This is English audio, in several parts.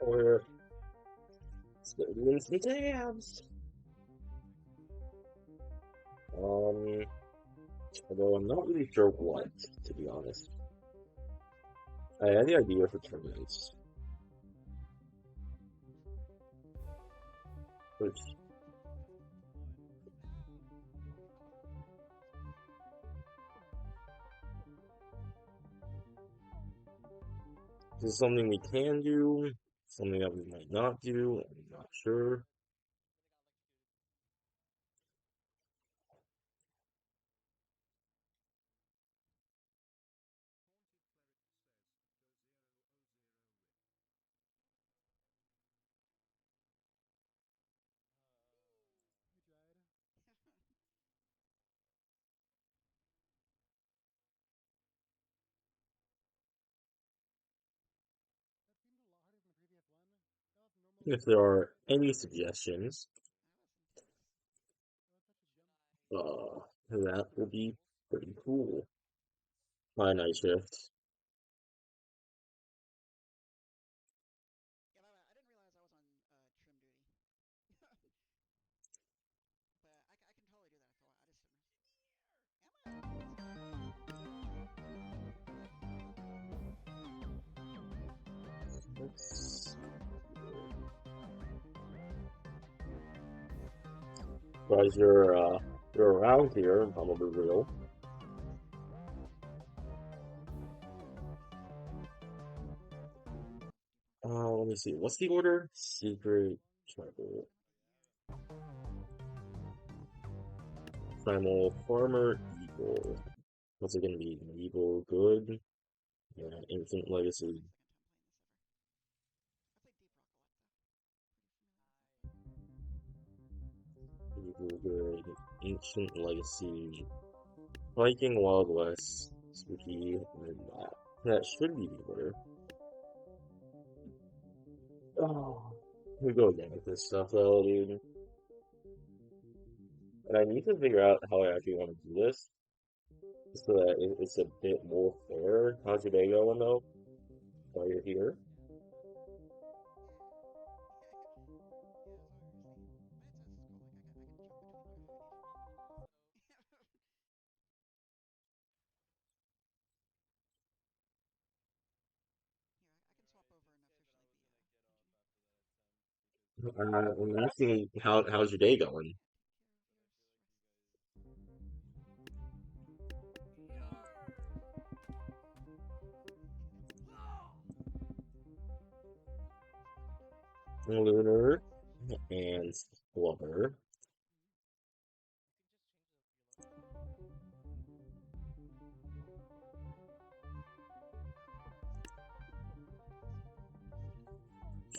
Or instant tabs. Um, although I'm not really sure what, to be honest. I had the idea for tournaments, which is something we can do, something that we might not do. I'm not sure. If there are any suggestions, that would be pretty cool. My night shift. Let's Guys, you're around here, I'm gonna be real. Let me see. What's the order? Secret, tribal, primal, farmer, eagle. What's it gonna be? Eagle, good. Yeah, ancient legacy, eagle, good. Ancient legacy, Viking, Wild West, spooky, and that. That should be the order. Oh, we go again with this stuff though, dude. And I need to figure out how I actually want to do this so that it's a bit more fair. How's your day going though? While you're here? I'm asking how's your day going? Lunar and Blubber.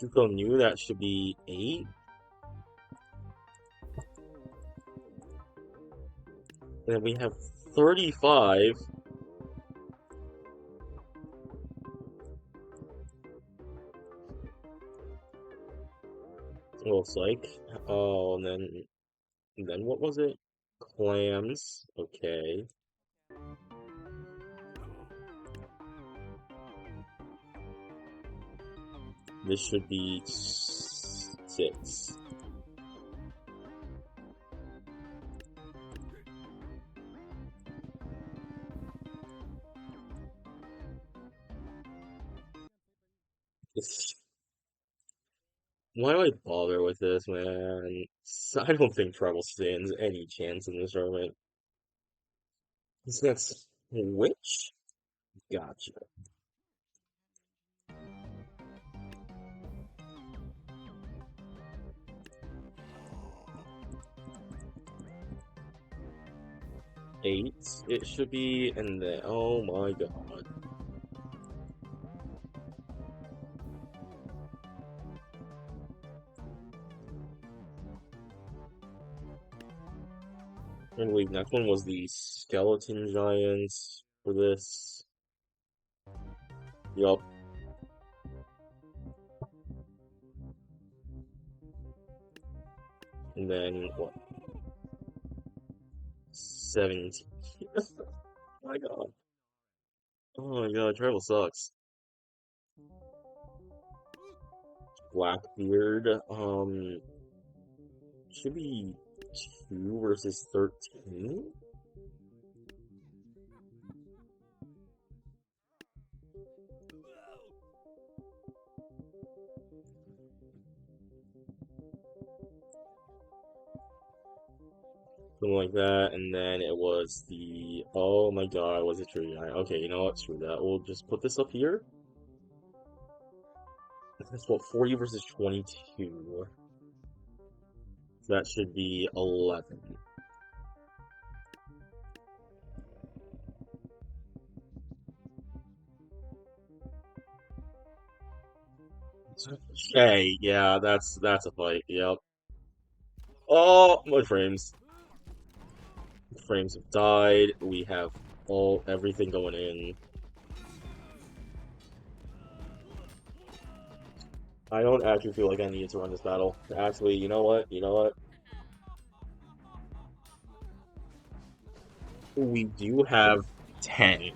Shuko knew that should be 8. And then we have 35. Looks like. Oh, and then what was it? Clams. Okay. This should be 6. Why do I bother with this, man? I don't think Trouble stands any chance in this tournament. That's which? Gotcha. 8. It should be, and then oh my god. And wait, next one was the Skeleton Giants for this. Yup. And then what? 17. Oh my god. Oh my god, Tribal sucks. Blackbeard. Should be 2 versus 13? Something like that, and then it was the, oh my god, was it true? Okay, you know what, screw that. We'll just put this up here. That's what, 40 versus 22. So that should be 11. Okay, yeah, that's a fight. Yep. Oh, my frames. Frames have died. We have everything going in. I don't actually feel like I need to run this battle. Actually, you know what? You know what? We do have 10.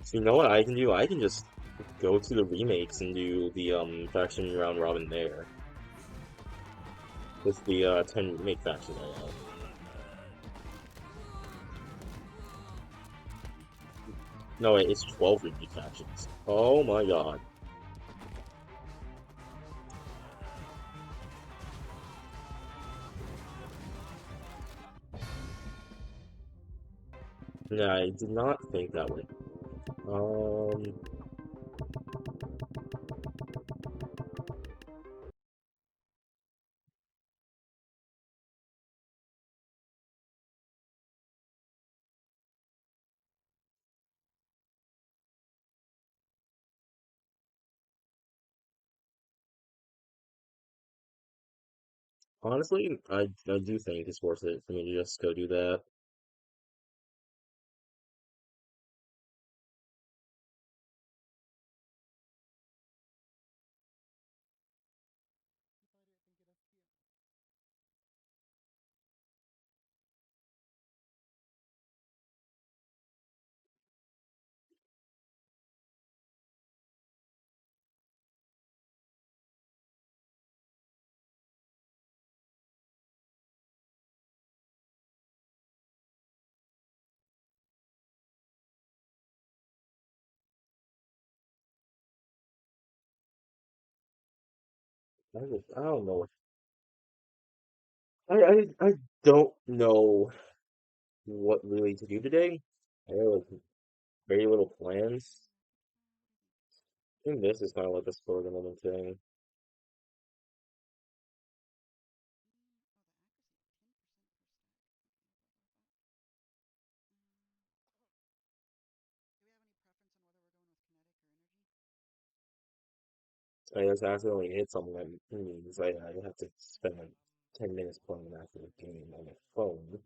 So you know what I can do? I can just go to the remakes and do the faction round robin there. With the 10 remake faction I have. No wait, it's 12 remake factions. Oh my god. Yeah, I did not think that way. Um Honestly, I do think it's worth it for me to just go do that. I don't know. I don't know what really to do today. I have like very little plans. I think this is kind of like a spur of the moment thing. I just accidentally hit something that means I have to spend like 10 minutes playing an actual game on my phone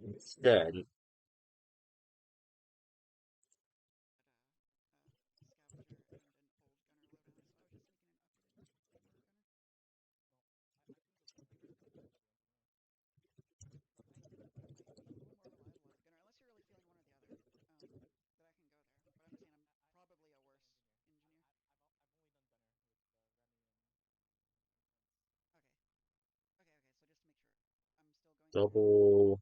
instead. Double.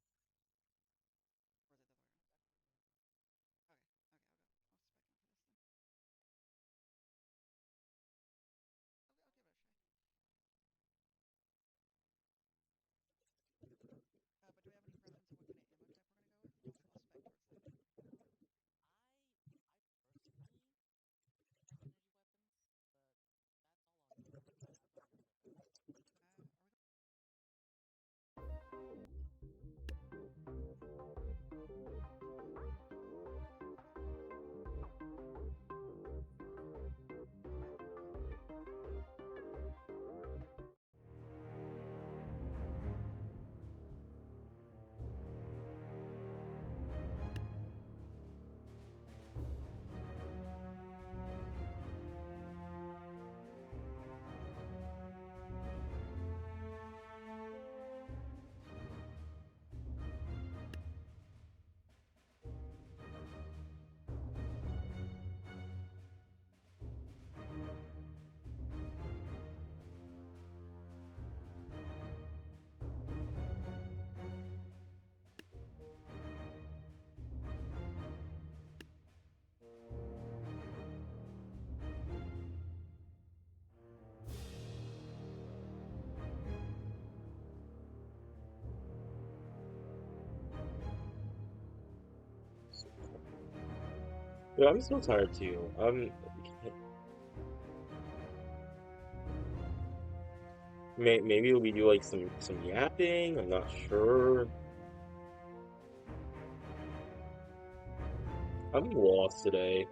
Yeah, I'm so tired too. Maybe we do like some yapping. I'm not sure. I'm lost today.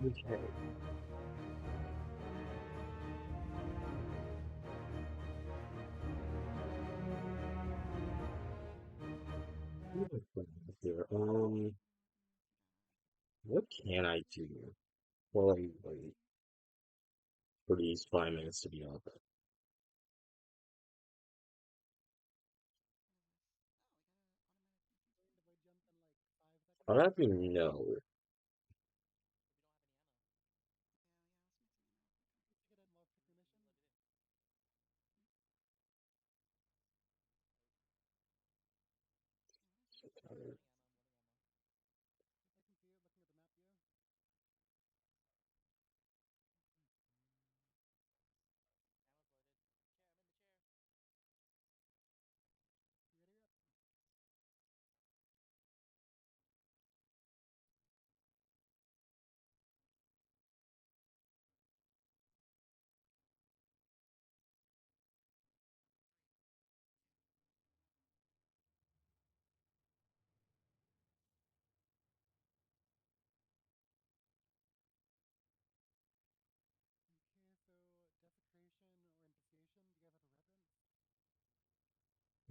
Okay. What am I playing with here? What can I do while I wait for these 5 minutes to be up? I don't even know.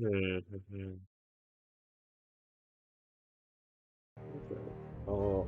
Hmm. Okay. Oh,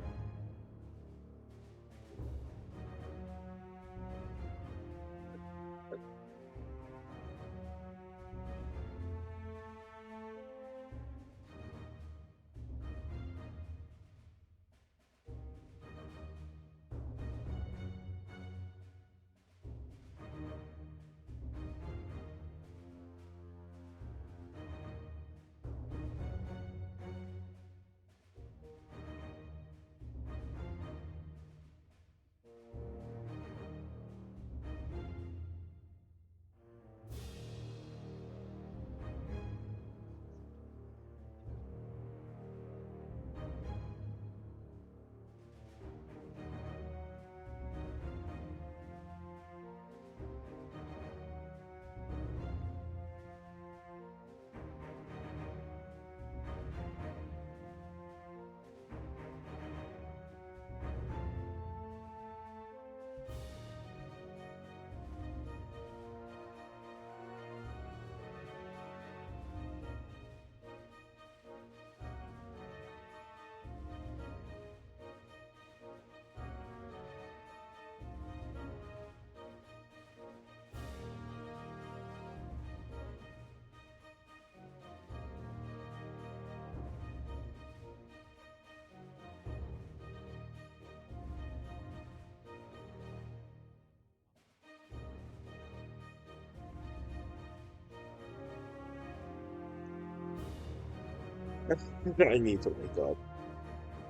I need to wake up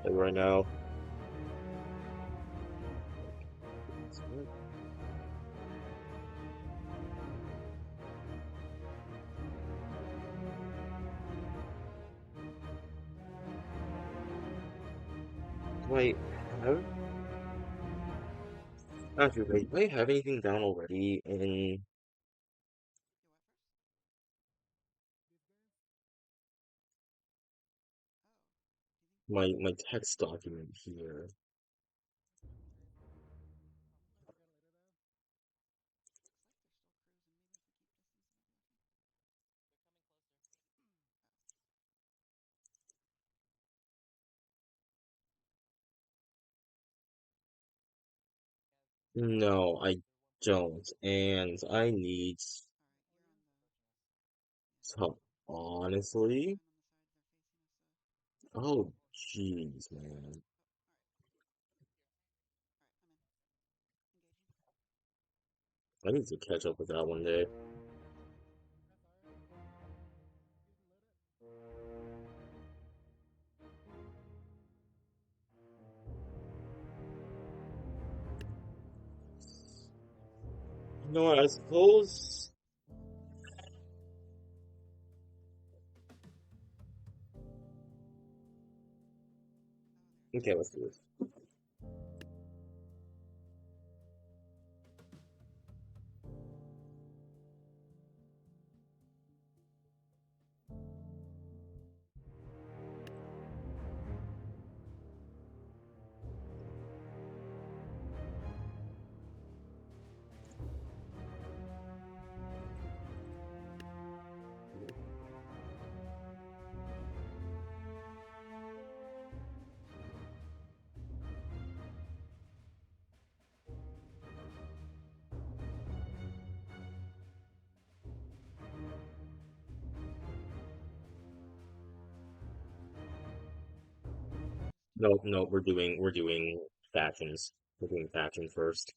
like right now. Wait, have actually wait, do I have anything down already in my text document here? No, I don't. And I need some, honestly. Oh, jeez, man. I need to catch up with that one day. You know what, I suppose. Okay, let's do this. No, no, we're doing factions. We're doing faction first.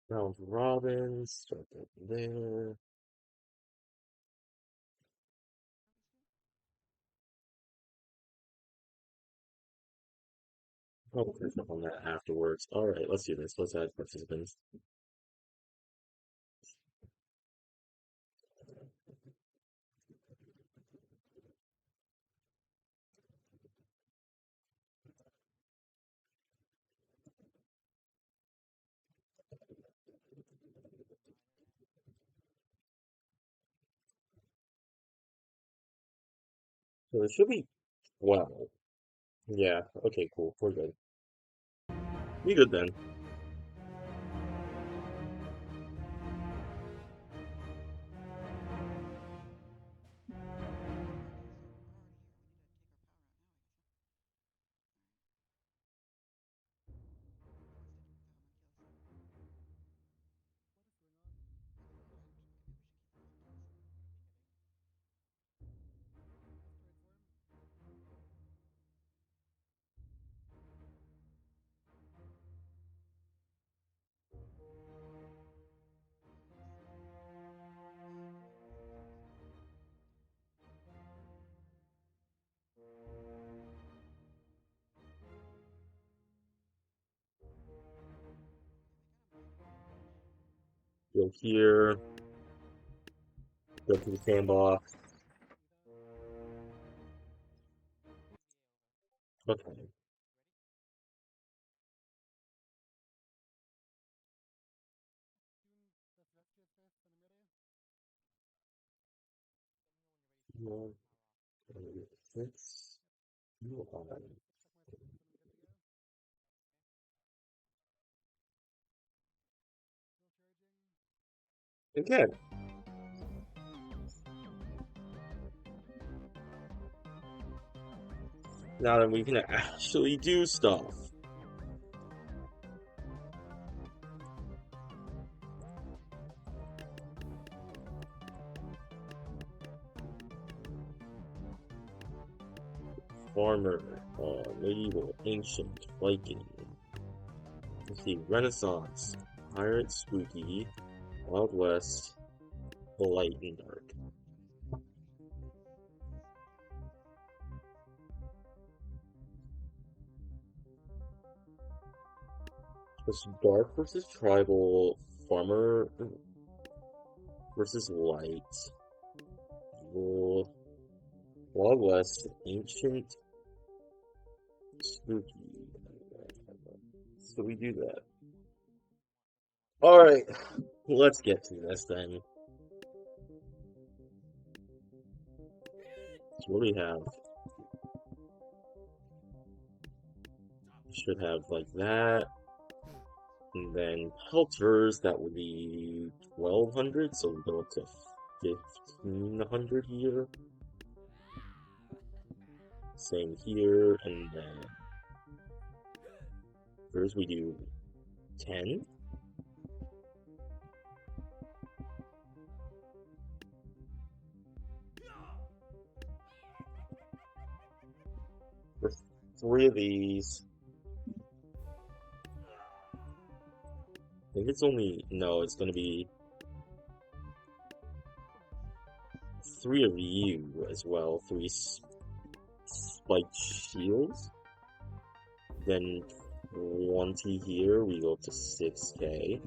Round robin, start that there. I'll catch up on that afterwards. Alright, let's do this. Let's add participants. So it should be 12. Yeah, okay, cool. We're good. We good then. Go here, go to the sandbox. Okay. One, two, six. Okay, now that we can actually do stuff. Farmer, medieval, ancient, Viking. Let's see, Renaissance, pirate, spooky, Wild West, light and dark. This dark versus tribal, farmer versus light. Wild West, ancient, spooky. So we do that. Alright, let's get to this then. So what do we have? We should have like that. And then pelters, that would be 1200, so we go up to 1500 here. Same here, and then first we do 10. For 3 of these. I think it's only, no, it's gonna be 3 of you as well. 3 spiked shields. Then 20 here, we go up to 6k.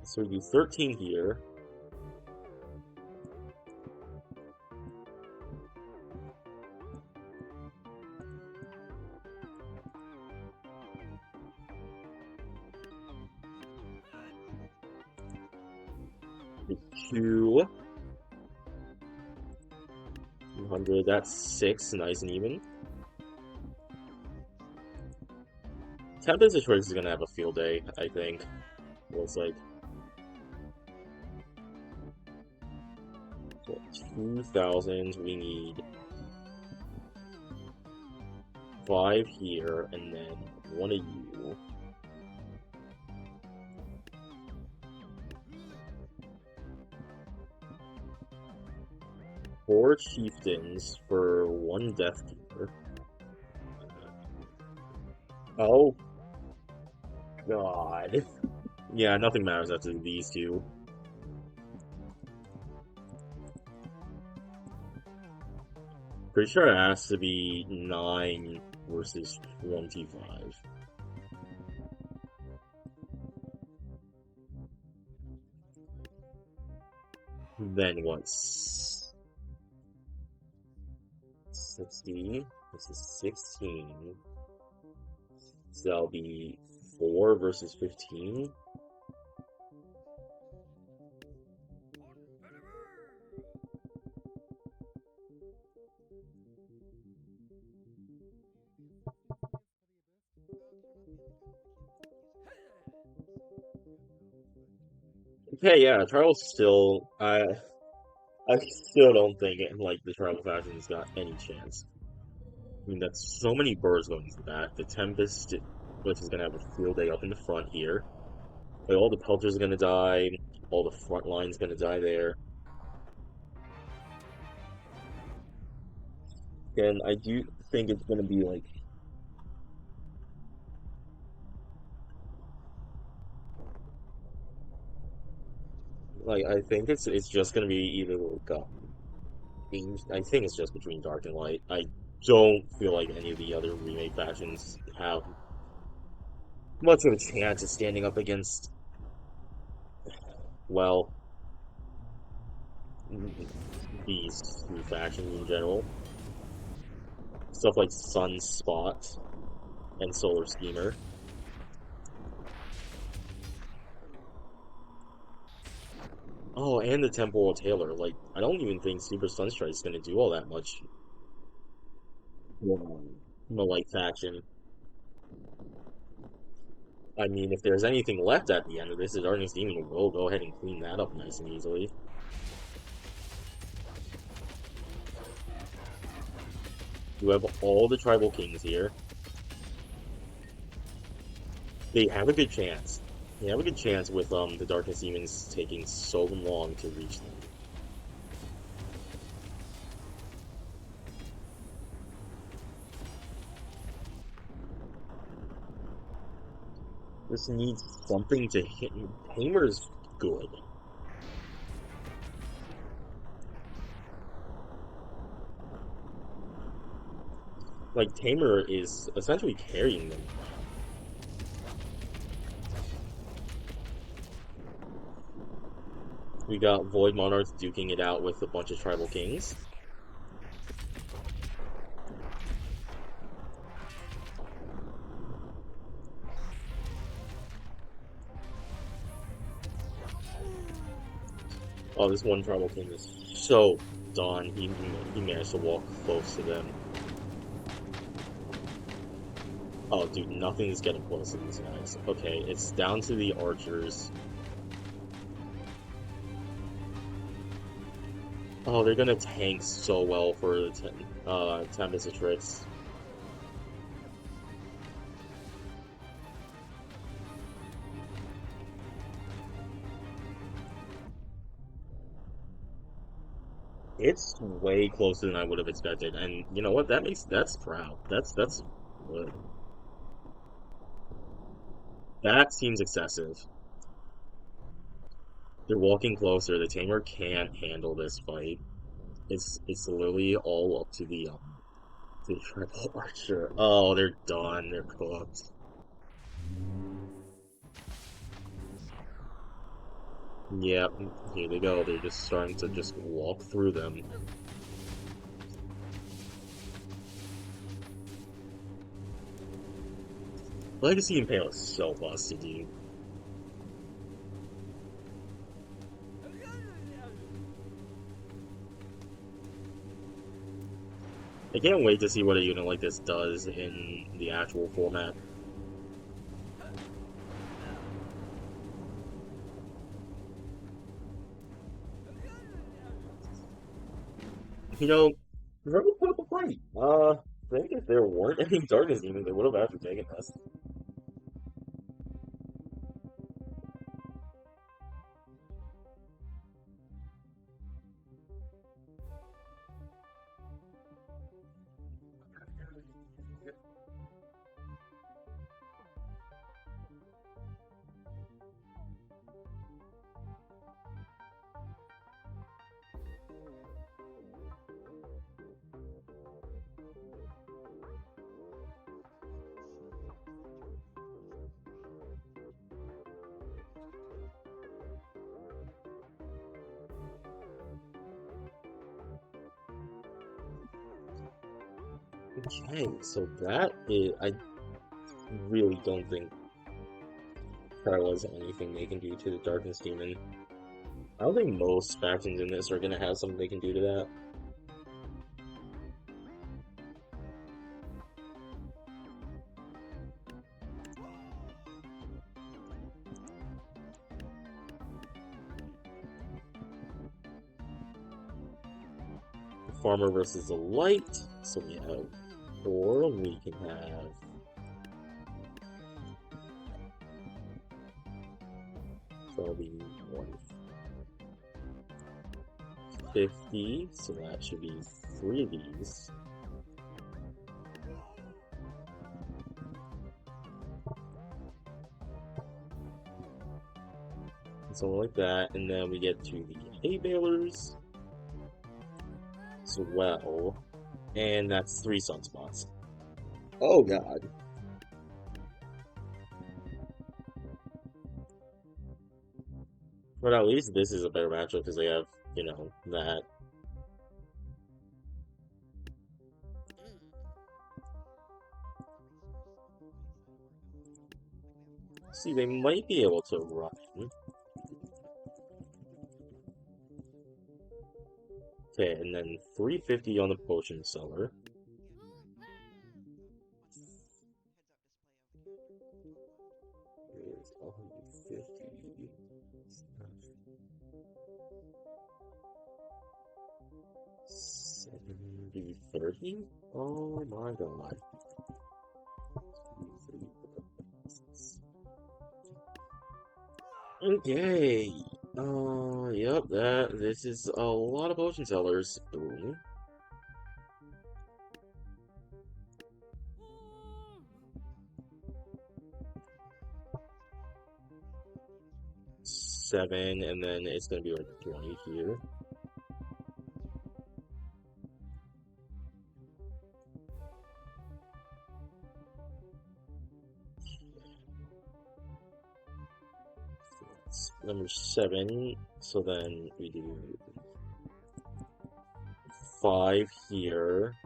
So we do 13 here. Two. 200, that's 6, nice and even. Tempest of Choice is gonna have a field day, I think. Well, it's like 2,000, we need 5 here, and then 1 of you. Four chieftains for 1 Death Keeper. Oh God. Yeah, nothing matters after these two. Pretty sure it has to be 9 versus 25. Then what's 60? This is 16. So that'll be 4 versus 15. Okay, yeah, Charles still, I still don't think like the tribal faction's got any chance. I mean, that's so many birds going into that. The Tempest, which is gonna have a field day up in the front here. Like, all the Pelters are gonna die. All the front line's gonna die there. And I do think it's gonna be like I think it's just gonna be either I think it's just between Dark and Light. I don't feel like any of the other remake factions have much of a chance of standing up against, well, these two factions in general. Stuff like Sunspot and Solar Schemer. Oh, and the Temporal Tailor. Like, I don't even think Super Sunstrike is gonna do all that much from the Light faction. I mean, if there's anything left at the end of this, the Darkness Demon will go ahead and clean that up nice and easily. You have all the Tribal Kings here. They have a good chance. They have a good chance with the Darkness Demons taking so long to reach them. This needs something to hit. Tamer's good. Like, Tamer is essentially carrying them. We got Void Monarchs duking it out with a bunch of Tribal Kings. Oh, this one Tribal King is so done. He managed to walk close to them. Oh, dude, nothing is getting close to these guys. Okay, it's down to the archers. Oh, they're gonna tank so well for the Tempest of Tricks. It's way closer than I would have expected, and you know what? That's proud. That's good. That seems excessive. They're walking closer. The Tamer can't handle this fight. It's literally all up to the Tribal Archer. Oh, they're done. They're cooked. Yep, here they go. They're just starting to just walk through them. Legacy Impale is so busted, dude. I can't wait to see what a unit like this does in the actual format. You know, Rebel put up a fight. I think if there weren't any Darkness Demons, they would have actually taken this. Okay, so that is, I really don't think there was anything they can do to the Darkness Demon. I don't think most factions in this are gonna have something they can do to that. Farmer versus a light, so we have four. We can have so that'll be 150, so that should be three of these. Something like that, and then we get to the hay balers as well, and that's three sunspots. Oh god. But at least this is a better matchup because they have, you know, that. See, they might be able to run. Okay, and then 350 on the potion seller. Is 150. 70, 30? Oh my god. Okay. Yep, this is a lot of potion sellers. Boom. Seven, and then it's gonna be like 20 here. number 7. So then we do 5 here.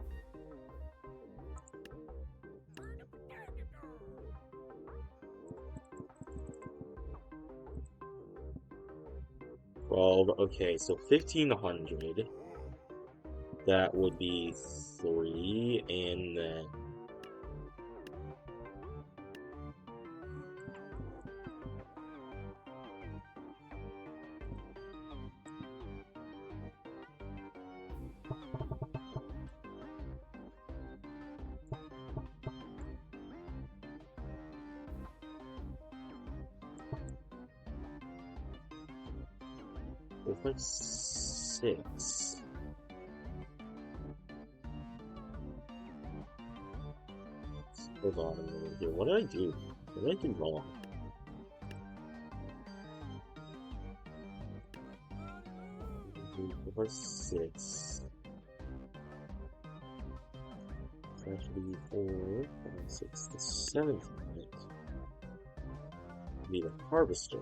Okay, so 1,500. That would be 3, and then looks like 6. Hold on a minute here. What did I do? What did I do wrong? Four, 6. It's actually 4, 5, 6, the 7th minute. Need a harvester.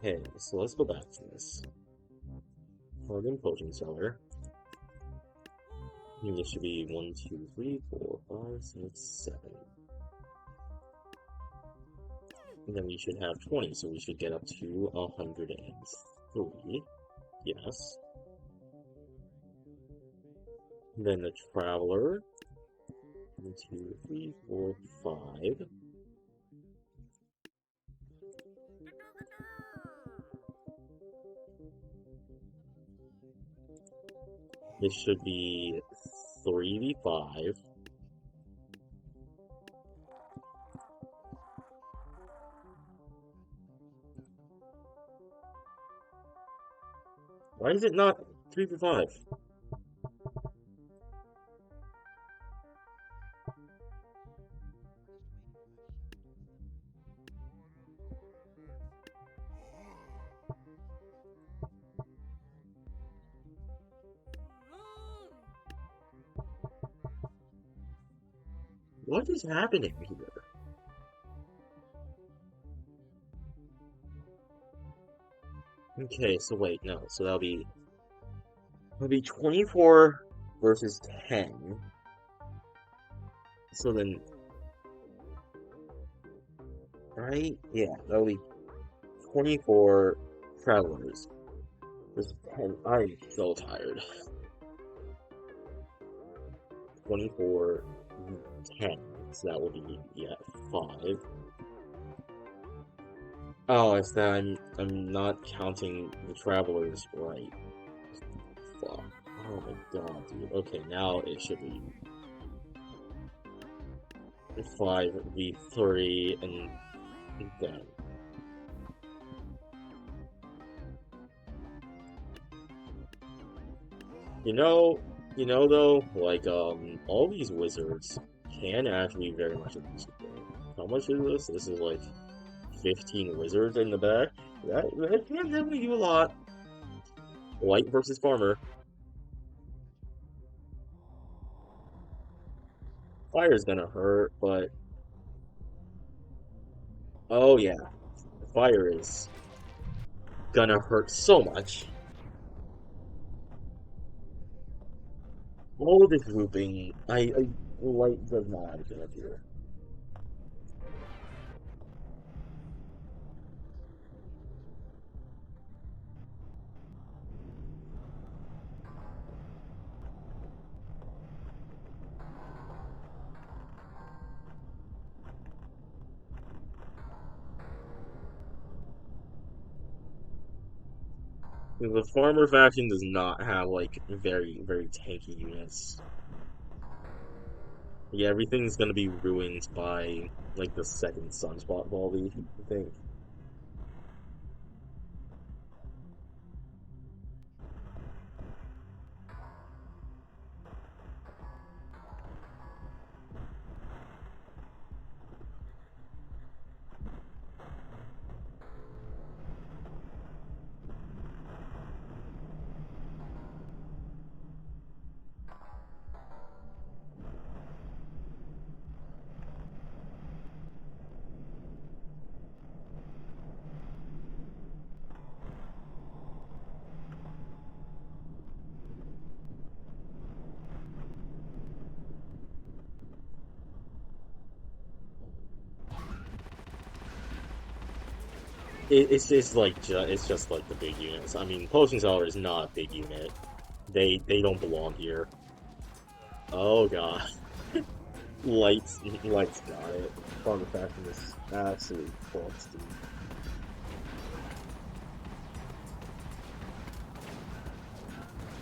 Okay, so let's go back to this. Hardened potion seller. And this should be 1, 2, 3, 4, 5, 6, 7. And then we should have 20, so we should get up to 103. Yes. And then the traveler. 1, 2, 3, 4, 5. This should be 3v5. Why is it not 3v5? What is happening here? Okay, so wait, no, so that'll be 24 versus 10. So then, right? Yeah, that'll be 24 travelers versus 10. I'm so tired. 24, 10. So that would be, yeah, 5. Oh, it's that I'm not counting the travelers right. Fuck. Oh my god, dude. Okay, now it should be 5v3 and then. You know though, like all these wizards can actually very much abuse the game. How much is this? This is like 15 wizards in the back. That can definitely do a lot. Light versus farmer. Fire's gonna hurt, but oh yeah, fire is gonna hurt so much. All of this grouping, light does not have a good here. The farmer faction does not have like very tanky units. Yeah, everything's gonna be ruined by like the second Sunspot volley, I think. it's like it's just like the big units. I mean, Potion Seller is not a big unit. They don't belong here. Oh god, lights got it. Farmer Faction is absolutely fucked,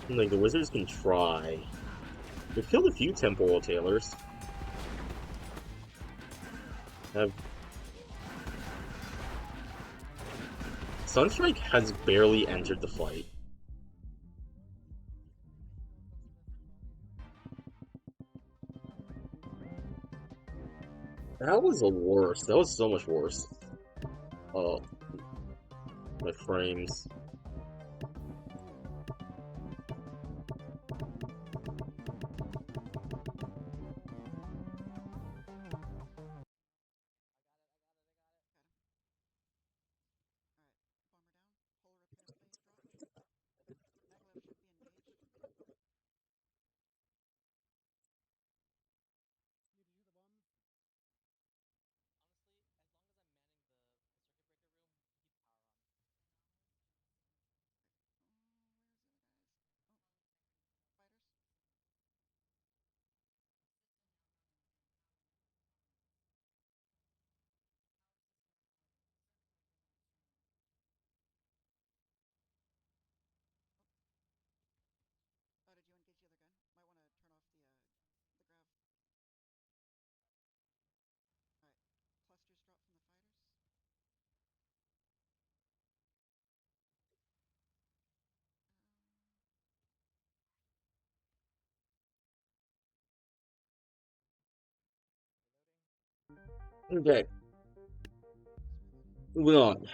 dude. Like the wizards can try. They've killed a few temporal tailors. Have Sunstrike has barely entered the fight. That was a worse. That was so much worse. Oh, my frames. Okay, moving on.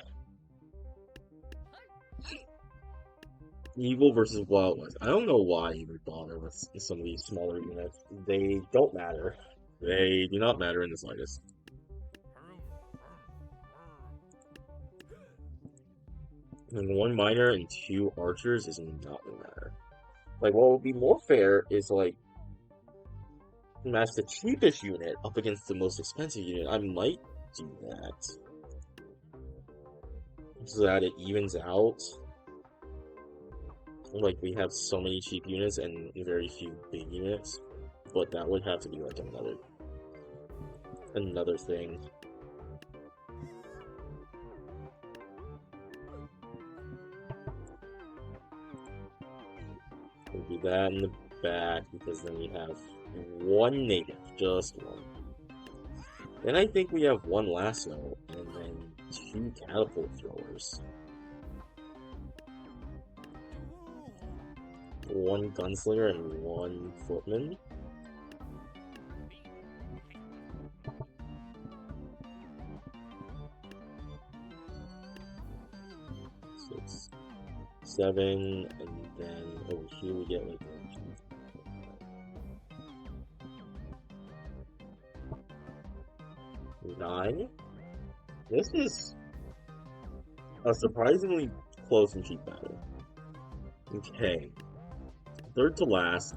Evil versus Wild West. I don't know why you would bother with some of these smaller units. They don't matter. They do not matter in the slightest. And one miner and two archers is not gonna matter. Like, what would be more fair is like match the cheapest unit up against the most expensive unit. I might do that so that it evens out. Like we have so many cheap units and very few big units, but that would have to be like another thing. We'll do that in the back because then we have one native, just one. Then I think we have one lasso and then two catapult throwers. One gunslinger and one footman. Six, seven, and then over here we get like 9. This is a surprisingly close and cheap battle. Okay, third to last.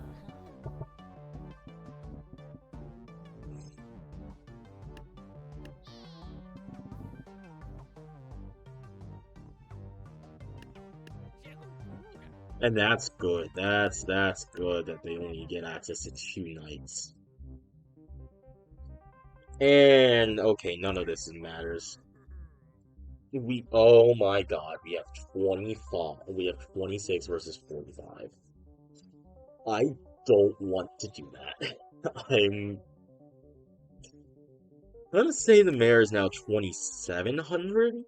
And that's good. That's good that they only get access to 2 knights. And okay, none of this matters. Oh my god, we have 25. We have 26 versus 45. I don't want to do that. I'm gonna say the mayor is now 2,700,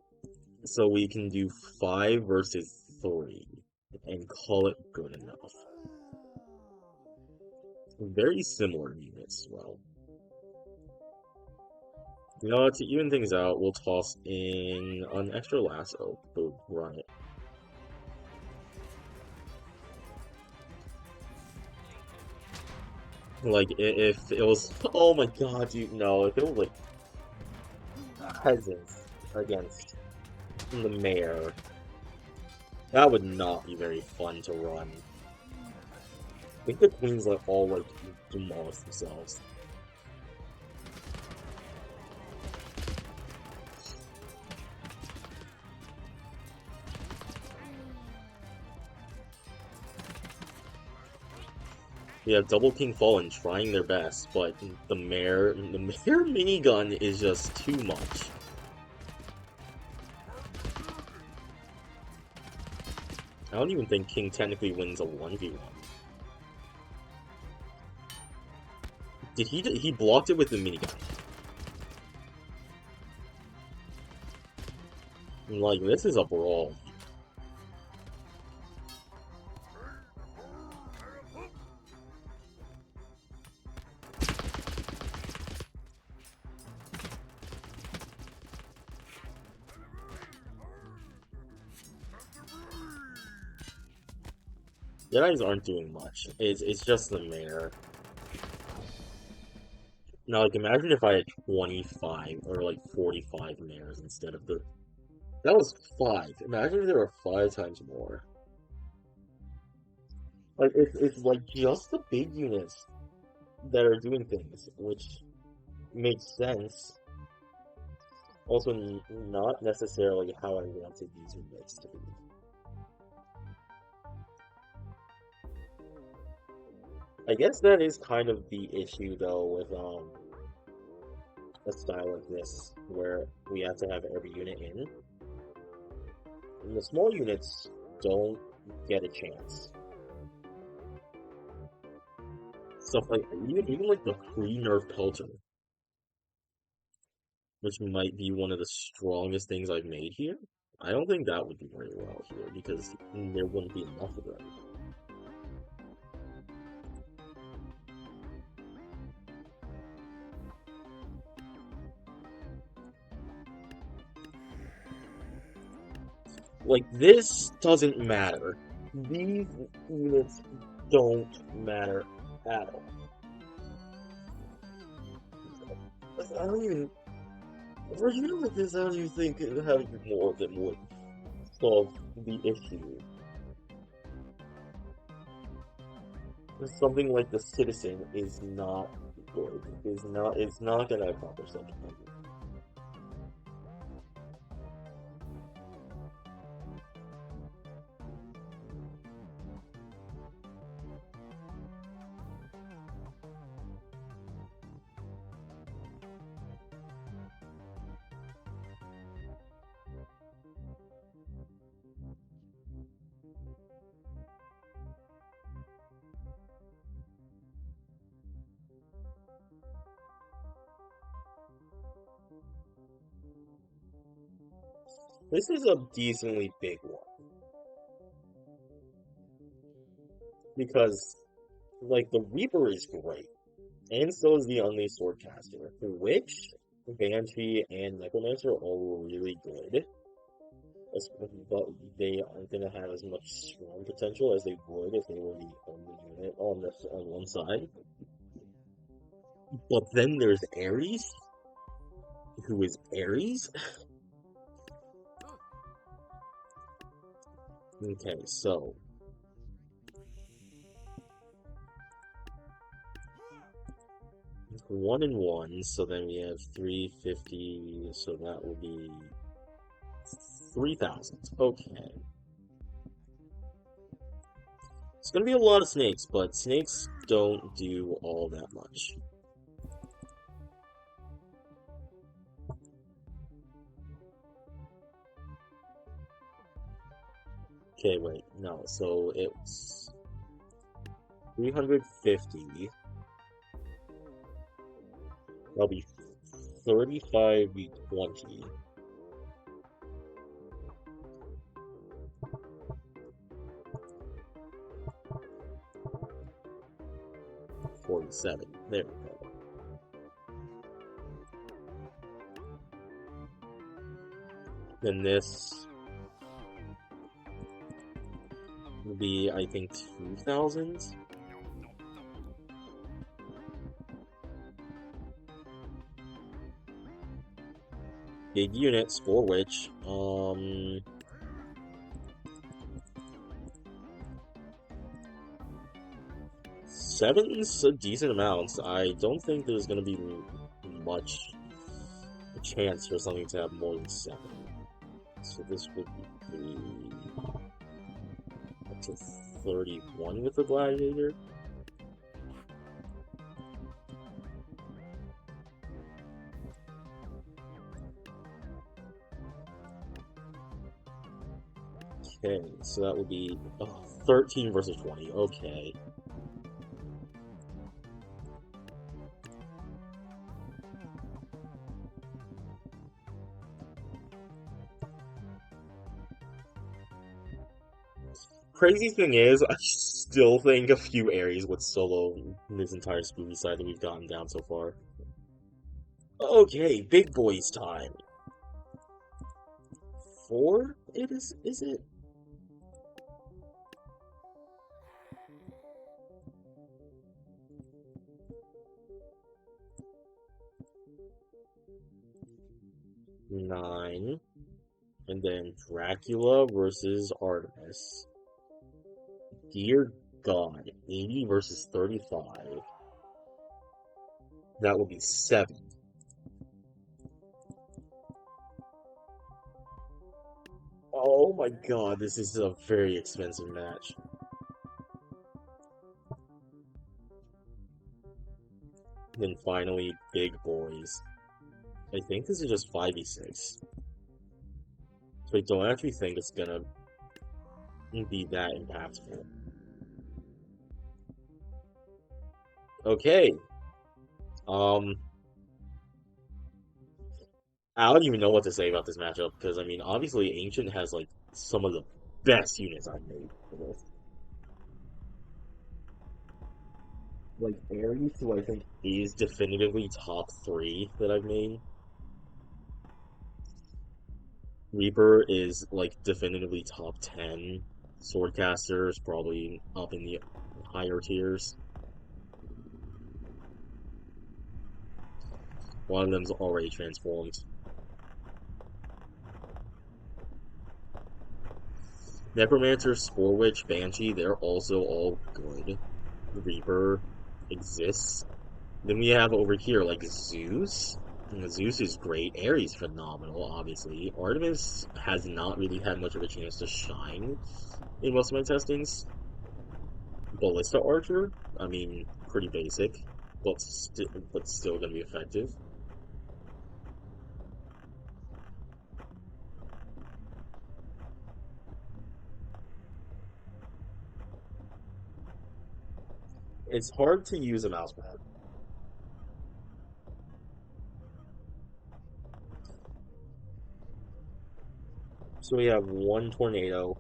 so we can do 5 versus 3 and call it good enough. Very similar units as well. You know, to even things out, we'll toss in an extra lasso. Boom, run it. Like, if it was... Oh my god, dude, no. If it was, like, peasants against the mayor, that would not be very fun to run. I think the queens, like, all, like, demolish themselves. We have Double King Fallen trying their best, but the Mare minigun is just too much. I don't even think King technically wins a 1v1. He blocked it with the minigun. Like, this is a brawl. Jedi's aren't doing much. It's just the Mare. Now, like, imagine if I had 25 or like 45 Mares instead of the. That was 5. Imagine if there were 5 times more. Like, it's like just the big units that are doing things, which makes sense. Also, not necessarily how I wanted these units to be. I guess that is kind of the issue, though, with a style like this, where we have to have every unit in. And the small units don't get a chance. Stuff like even like the pre-nerf Pelter, which might be one of the strongest things I've made here. I don't think that would do very well here because there wouldn't be enough of them. Like, this doesn't matter. These units don't matter at all. I don't even. For a unit like this, I don't even think having more of them would solve the issue. Something like the Citizen is not good. It's not gonna accomplish something like that. This is a decently big one. Because, like, the Reaper is great. And so is the Unleashed Swordcaster. Which Banshee and Necromancer are all really good. But they aren't going to have as much swarm potential as they would if they were the only unit on one side. But then there's Ares, who is Ares. Okay, so 1 and 1, so then we have 350, so that will be 3,000. Okay. It's gonna be a lot of snakes, but snakes don't do all that much. Okay, wait, no, so it's 350. That'll be 35 be 20. 47. There we go. Then this will be, I think, 2,000. Big units for which, 7's a decent amount. I don't think there's gonna be much chance for something to have more than 7. So this would be up to 31 with the Gladiator. Okay, so that would be 13 versus 20. Okay. Crazy thing is, I still think a few Aries would solo this entire spooky side that we've gotten down so far. Okay, big boys time. 4? Is it? Nine. And then Dracula versus Artemis. Dear God, 80 versus 35. That would be 7. Oh my God, this is a very expensive match. Then finally, big boys. I think this is just 5v6. So I don't actually think it's gonna be that impactful. Okay. I don't even know what to say about this matchup because I mean, obviously, Ancient has like some of the best units I've made for this. Like Ares, who I think is definitively top 3 that I've made. Reaper is like definitively top 10. Swordcaster is probably up in the higher tiers. One of them's already transformed. Necromancer, Spore Witch, Banshee, they're also all good. Reaper exists. Then we have over here like Zeus. Zeus is great. Ares phenomenal, obviously. Artemis has not really had much of a chance to shine in most of my testings. Ballista Archer, I mean, pretty basic, but still gonna be effective. It's hard to use a mousepad. So we have one tornado.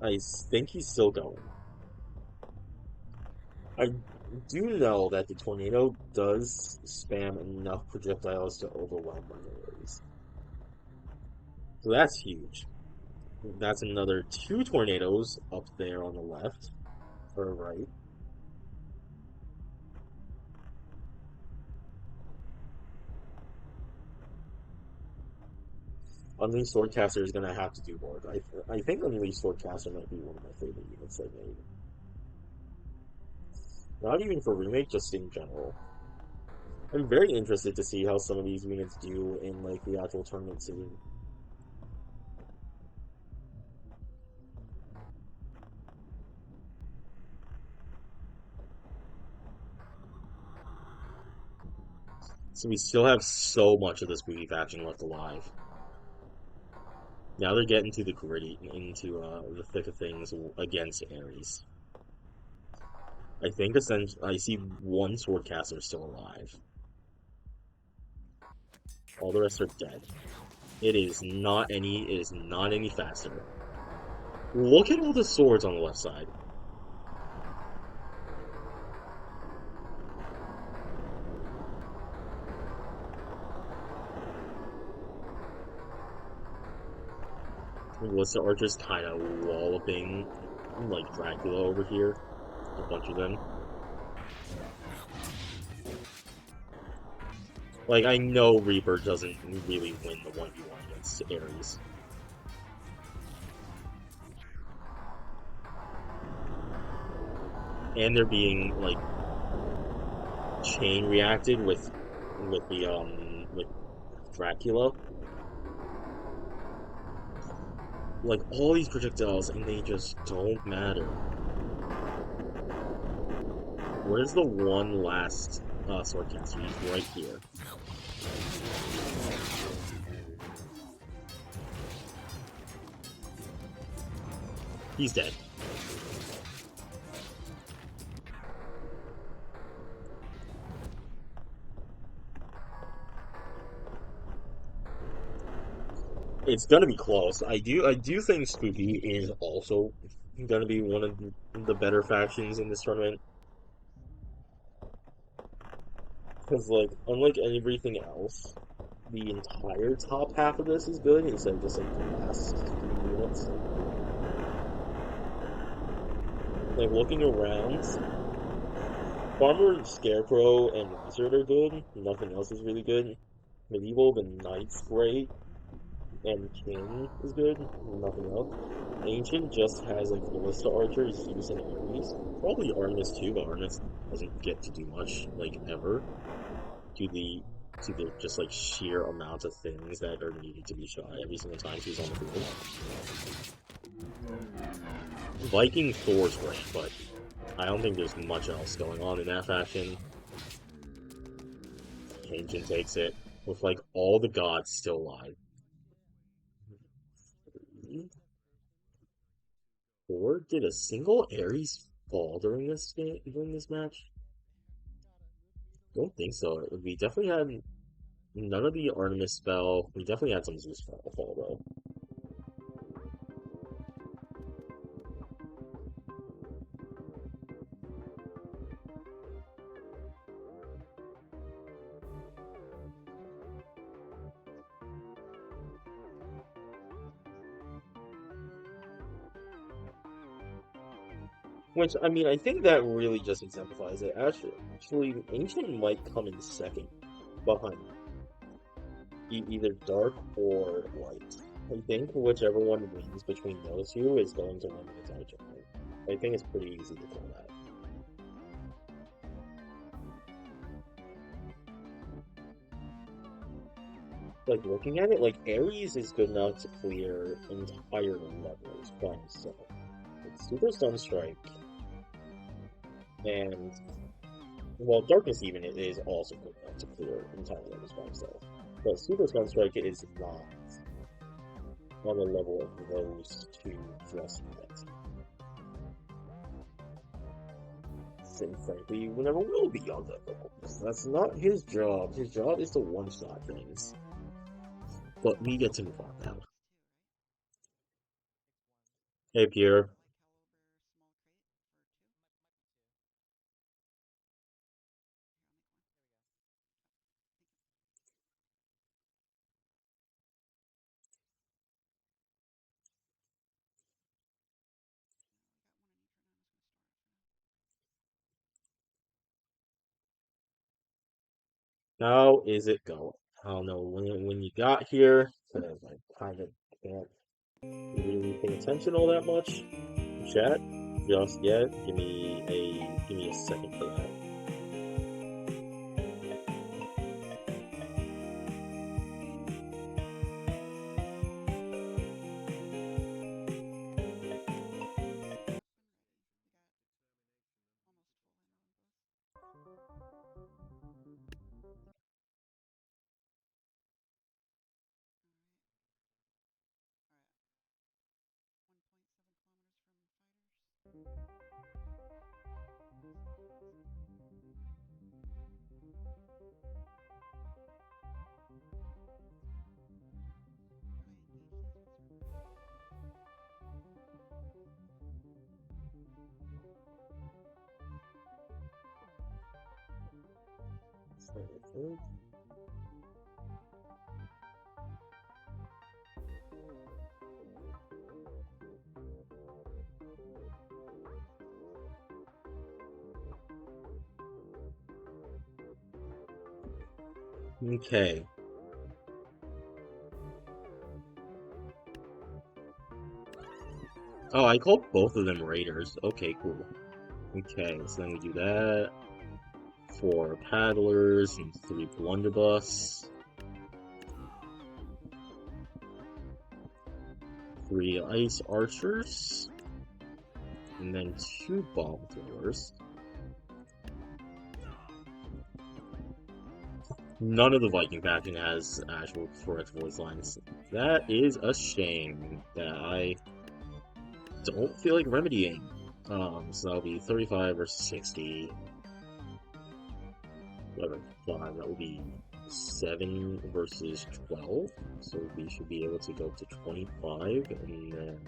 I think he's still going. I do know that the tornado does spam enough projectiles to overwhelm my enemies. So that's huge. That's another 2 tornadoes up there on the left or right. Unleashed Swordcaster is gonna have to do more. I think Unleashed Swordcaster might be one of my favorite units I made. Not even for remake, just in general. I'm very interested to see how some of these units do in like the actual tournament scene. So we still have so much of the spooky faction left alive. Now they're getting to the gritty, into the thick of things against Ares. I think essentially I see one swordcaster still alive. All the rest are dead. It is not any faster. Look at all the swords on the left side. Melissa Archer's kind of walloping like Dracula over here. A bunch of them. Like, I know Reaper doesn't really win the 1v1 against Ares. And they're being, like, chain reacted with with Dracula. Like, all these projectiles, and they just don't matter. Where's the one last swordcaster? He's right here. He's dead. It's gonna be close. I do think Spooky is also gonna be one of the better factions in this tournament. Because, like, unlike everything else, the entire top half of this is good instead of just like the last few units. Like, looking around, Farmer, Scarecrow, and Wizard are good. Nothing else is really good. Medieval, the Knight's great, and King is good. Nothing else. Ancient just has like Ballista Archer, Zeus, and Ares. Probably Artemis too, but Artemis doesn't get to do much, like, ever. To the just like sheer amount of things that are needed to be shot every single time she's on the field. Viking Thor's great, but I don't think there's much else going on in that faction. Ancient takes it with like all the gods still alive. Thor did a single Ares fall during this match? Don't think so. We definitely had none of the Artemis spell. We definitely had some Zeus fall though. Which, I mean, I think that really just exemplifies it. Actually, Ancient might come in second behind either Dark or Light. I think whichever one wins between those two is going to win the entire tournament. I think it's pretty easy to call that. Like, looking at it, like, Ares is good enough to clear entire levels by himself. Like, Super Sunstrike and, well, Darkness even is also good enough to clear entire levels by himself. But Super Sunstrike is not on the level of those two just yet. And frankly, we never will be on that level. That's not his job. His job is to one-shot things. But we get to move on now. Hey, Pierre. How is it going? I don't know when you got here, because I kind of can't really pay attention all that much. Chat, just yet. Give me a second for that. Okay. Oh, I called both of them Raiders. Okay, cool. Okay, so then we do that. 4 paddlers and 3 blunderbuss. 3 ice archers. And then 2 bomb throwers. None of the Viking faction has actual correct voice lines. That is a shame that don't feel like remedying. So that'll be 35 versus 60. 11, 5, that would be 7 versus 12. So we should be able to go to 25, and then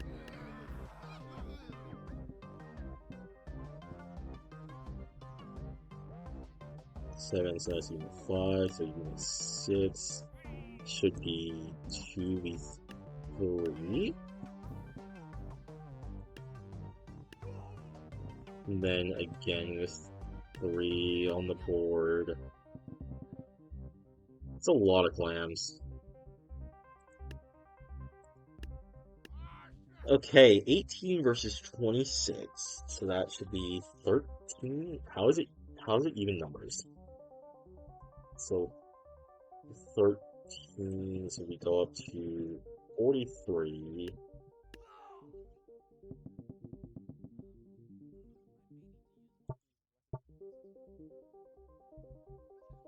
7, so that's unit 5, so unit 6 should be 2v3. And then again with 3 on the board. It's a lot of clams. Okay, 18 versus 26. So that should be 13. How is it even numbers? So 13, so we go up to 43.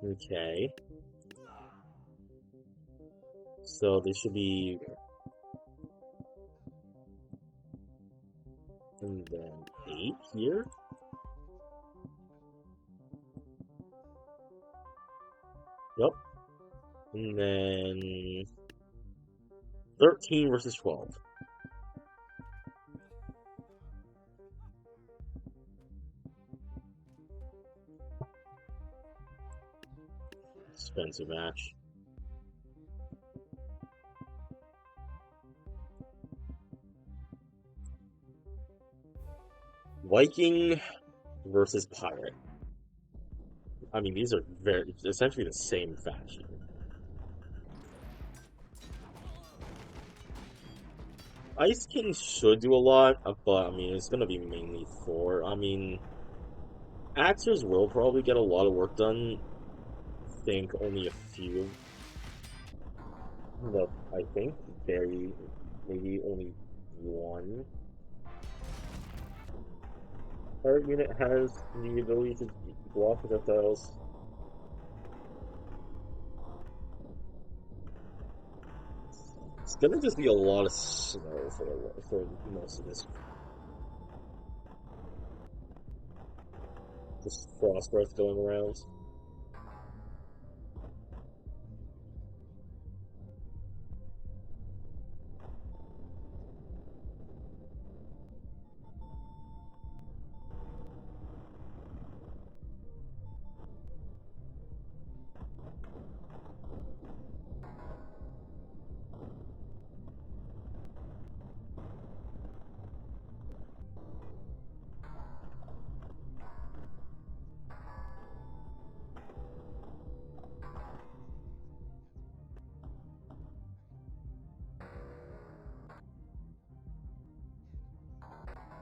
Okay. So this should be, and then 8 here. Yep. And then 13 versus 12. Expensive match. Viking versus Pirate. I mean, these are essentially the same faction. Ice King should do a lot, but I mean, it's gonna be mainly 4. I mean, Axers will probably get a lot of work done. I think only a few. No, I think maybe only one Pirate unit has the ability to block projectiles. It's gonna just be a lot of snow for most of this. Just frost breath going around.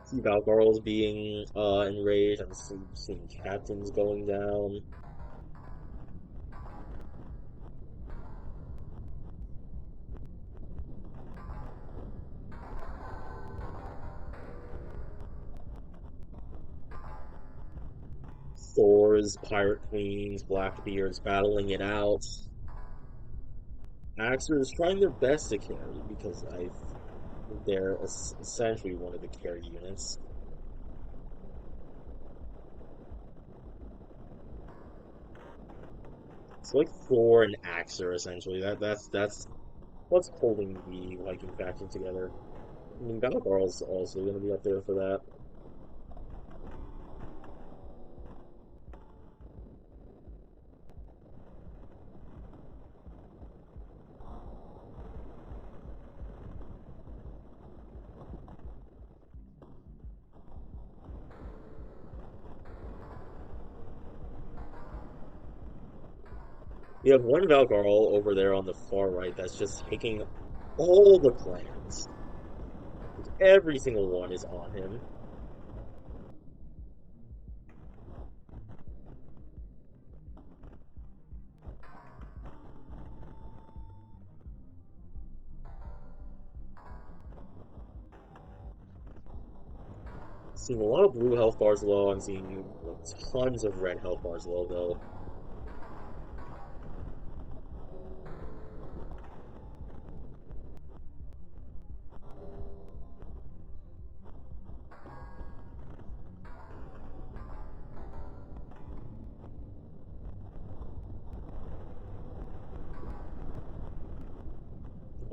See Valgarls being enraged. I'm seeing captains going down. Thor's Pirate Queens, Blackbeards battling it out. Axers trying their best to carry because they're essentially one of the carry units. It's like Thor and Axer essentially. That's what's holding the Viking faction together. I mean, Valgarl's also going to be up there for that. We have one Valgarl over there on the far right that's just taking all the clans. Every single one is on him. Seeing a lot of blue health bars low. I'm seeing tons of red health bars low, though.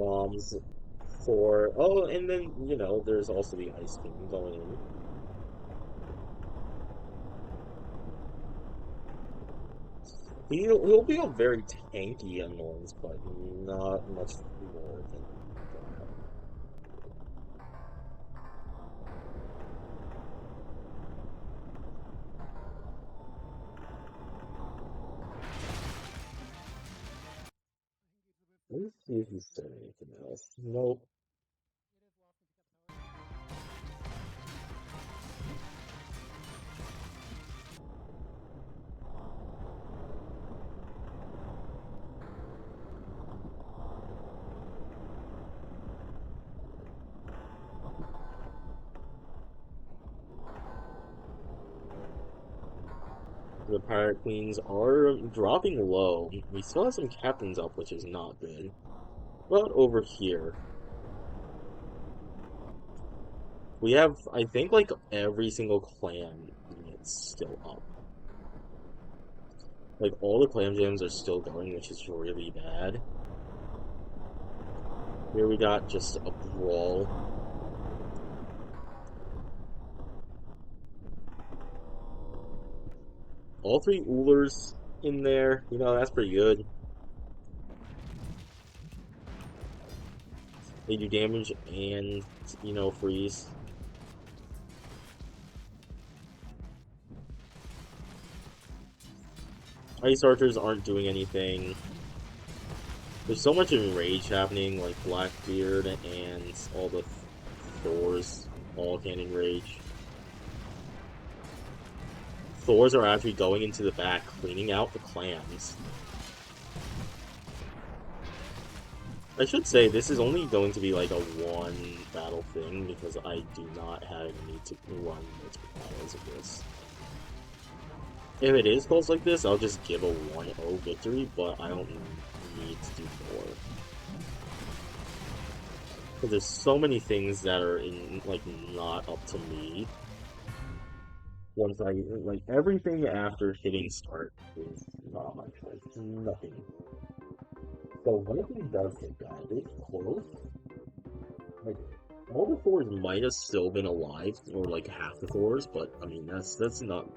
bombs for. Oh, and then, there's also the Ice King going in. He'll be a very tanky annoyance, but not much more than that. Let me see if he said anything else. Nope. The Pirate Queens are dropping low. We still have some captains up, which is not good. But over here, we have, I think, like every single clan unit still up. Like all the clan jams are still going, which is really bad. Here we got just a brawl. All three Ulers in there, that's pretty good. They do damage and, freeze. Ice Archers aren't doing anything. There's so much enrage happening, like Blackbeard and all the Thors all can enrage. Thors are actually going into the back, cleaning out the clans. I should say this is only going to be like a one battle thing because I do not have any need to run multiple battles of this. If it is close like this, I'll just give a 1-0 victory, but I don't need to do more. Because there's so many things that are not up to me. Once everything after hitting start is not my choice. Nothing. So one of these does hit that. It's close. Like, all the Thors might have still been alive, or like half the Thors, but I mean, that's not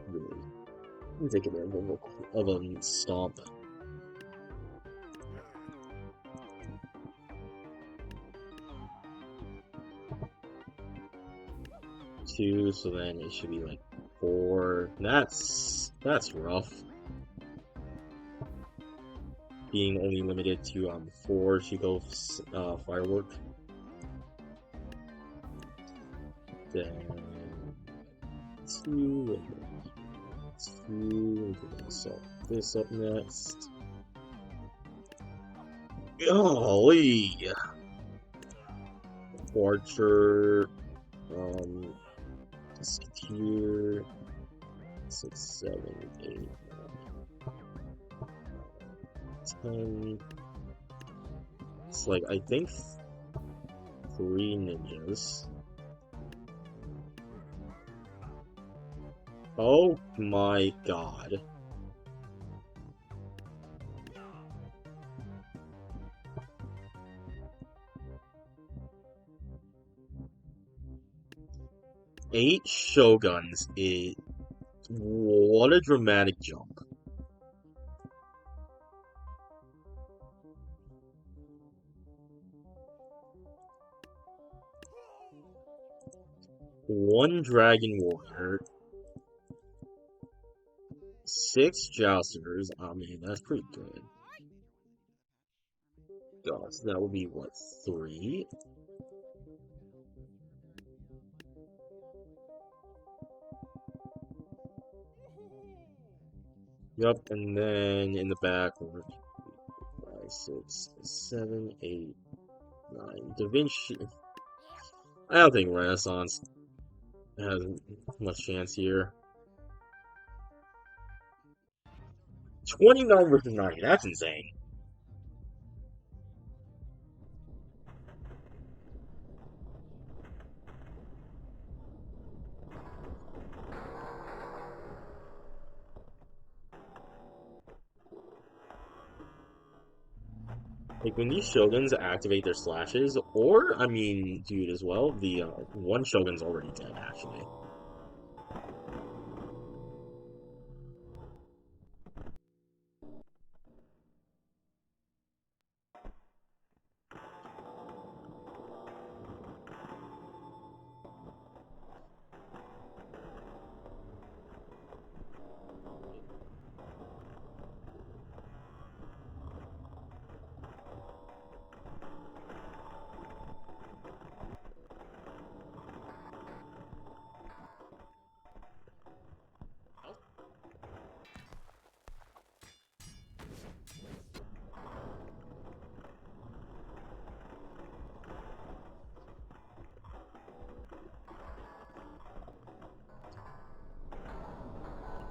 really indicative of a stomp. Two, so then it should be like 4. That's rough. Being only limited to 4 Chico firework. Then 2 and 2 and salt this up next. Golly! Archer, Musketeer, 6, 7, 8, 10. It's like, I think 3 ninjas. Oh my god. Eight Shoguns is... What a dramatic jump. One Dragon Warrior. 6 Jousters. I mean, that's pretty good. God, so that would be, what, 3? Yep, and then in the back, 5, 6, 7, 8, 9. Da Vinci. I don't think Renaissance has much chance here. 29 versus 90. That's insane. Like when these Shoguns activate their slashes, or I mean, dude, as well, the one Shogun's already dead actually.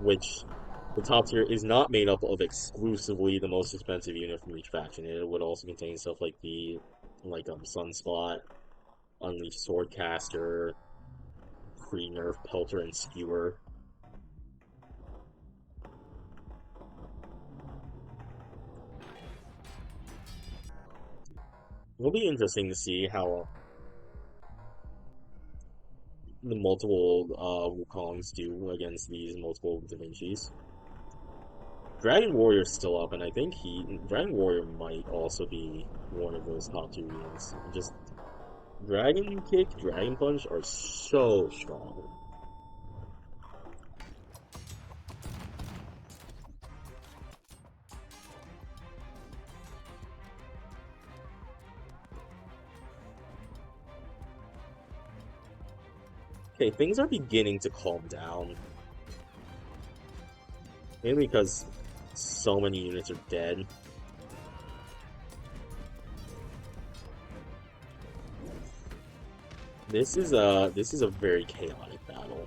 Which the top tier is not made up of exclusively the most expensive unit from each faction. It would also contain stuff like Sunspot, Unleashed Swordcaster, Pre-Nerf Pelter and Skewer. It'll be interesting to see how the multiple Wukongs do against these multiple Da Vincis. Dragon Warrior's still up, and I think Dragon Warrior might also be one of those top two units. Just Dragon Kick, Dragon Punch are so strong. Okay, things are beginning to calm down. Mainly because so many units are dead. This is a very chaotic battle.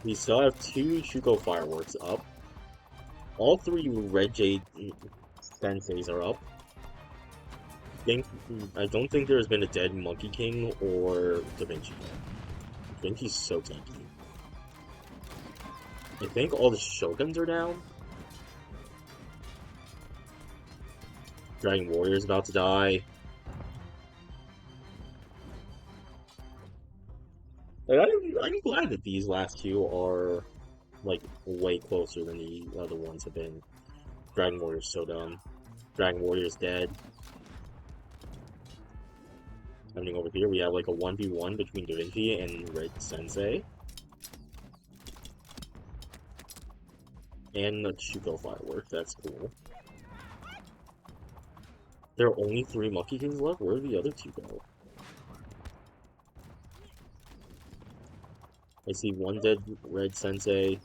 We still have two Shuko fireworks up. All three Red Jade Senseis are up. I don't think there's been a dead Monkey King or Da Vinci yet. Da Vinci's so tanky. I think all the Shoguns are down. Dragon Warrior's about to die. Like, I'm glad that these last two are like way closer than the other ones have been. Dragon Warrior's so done. Dragon Warrior's dead. Happening over here, we have like a 1v1 between Da Vinci and Red Sensei. And the Shuko firework, that's cool. There are only 3 Monkey Kings left? Where did the other 2 go? I see one dead Red Sensei.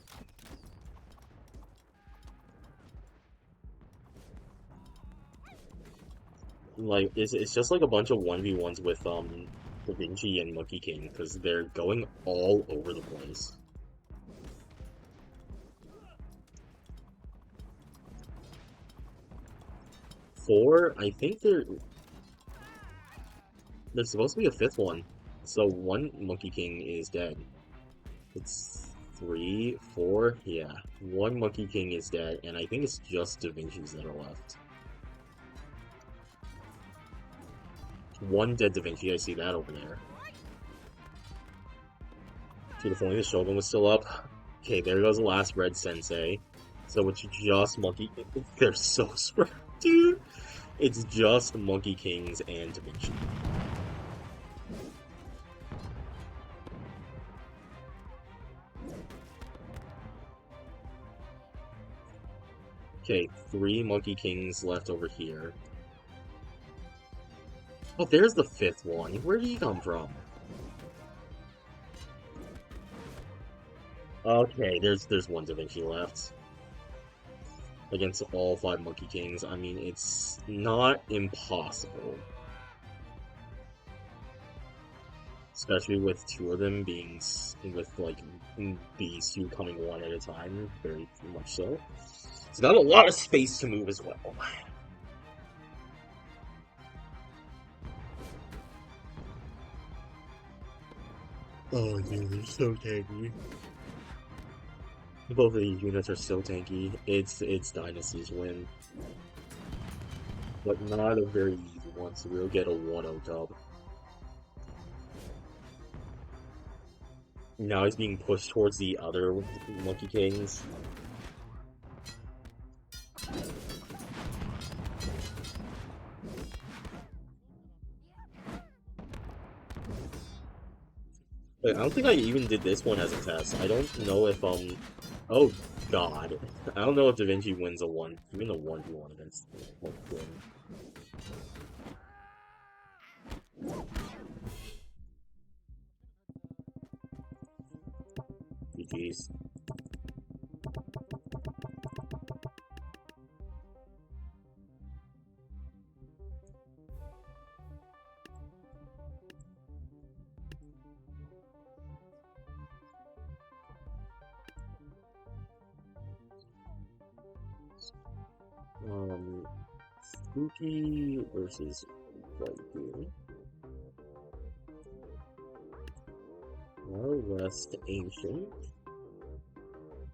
Like, it's just like a bunch of 1v1s with, Da Vinci and Monkey King, because they're going all over the place. Four, I think there's supposed to be a 5th one. So one Monkey King is dead. It's 3, 4, yeah. One Monkey King is dead, and I think it's just Da Vinci's that are left. One dead Da Vinci, I see that over there. Dude, if only the Shogun was still up. Okay, there goes the last Red Sensei. So it's just Monkey... They're so spread, dude! It's just Monkey Kings and Da Vinci. Okay, 3 Monkey Kings left over here. Oh, there's the 5th one. Where did he come from? Okay, there's one Da Vinci left. Against all 5 Monkey Kings. I mean, it's not impossible. Especially with 2 of them being, with, like, these 2 coming one at a time, very much so. It's got a lot of space to move as well. Oh, dude, they're so tanky. Both of these units are so tanky. It's Dynasty's win, but not a very easy one, so we'll get a 1-0 dub. Now he's being pushed towards the other Monkey Kings. Wait, I don't think I even did this one as a test. I don't know if oh god. I don't know if Da Vinci wins a one, even a 1v1 against Monkey King. GG's. Spooky versus Whitebeard. Wild West Ancient.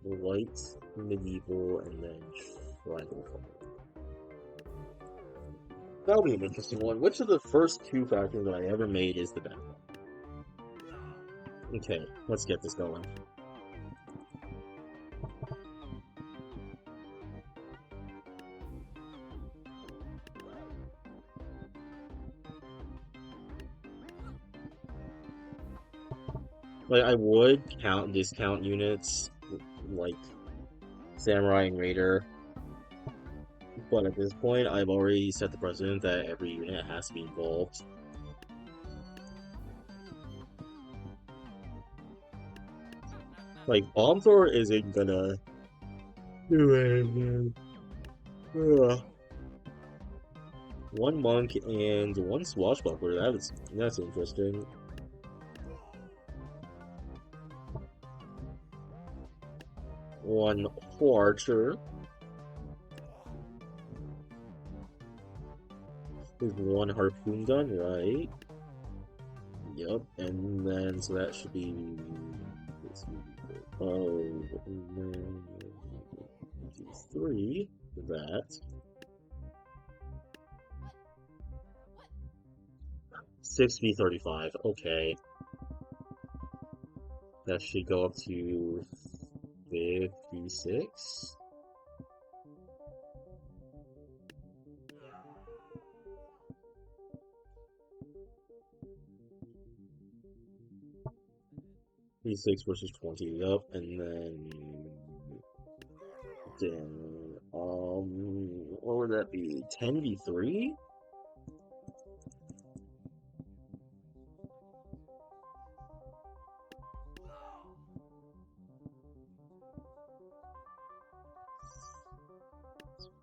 White Medieval, and then Tribal. That'll be an interesting one. Which of the first two factions that I ever made is the best one? Okay, let's get this going. Like, I would discount units like Samurai and Raider, but at this point, I've already set the precedent that every unit has to be involved. Like, Bomb Thrower isn't gonna do anything. Ugh. One monk and one swashbuckler. That's interesting. One archer. There's one harpoon gun, right? Yep, and then so that should be and then three for that. 6v35, okay. That should go up to 56. V6 versus 20, yep, and then what would that be? 10v3?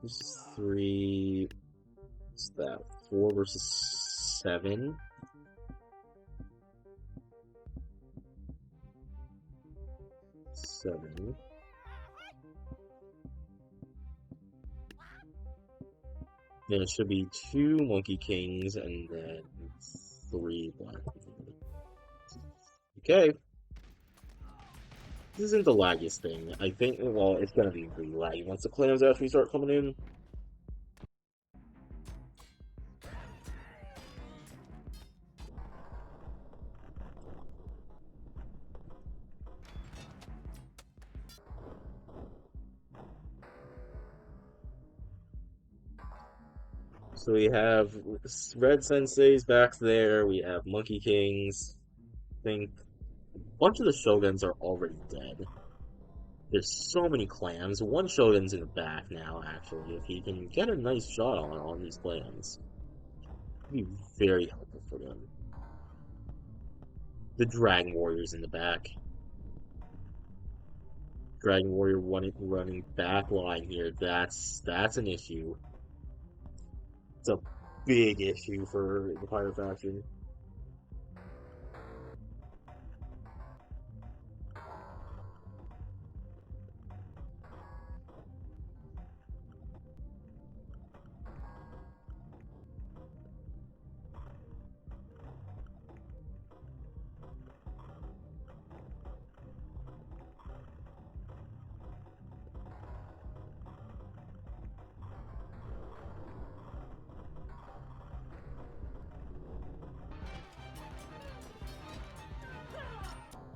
Versus 3. What's that? 4 versus 7? Seven. Then it should be 2 Monkey Kings and then 3 Black. Okay. This isn't the laggiest thing. I think, well, it's gonna be pretty laggy once the clams actually start coming in. So we have Red Senseis back there, we have Monkey Kings. I think a bunch of the Shoguns are already dead. There's so many clans. One Shogun's in the back now, actually. If he can get a nice shot on these clans, it'd be very helpful for them. The Dragon Warrior's in the back. Dragon Warrior running back line here. That's an issue. It's a big issue for the Pirate faction.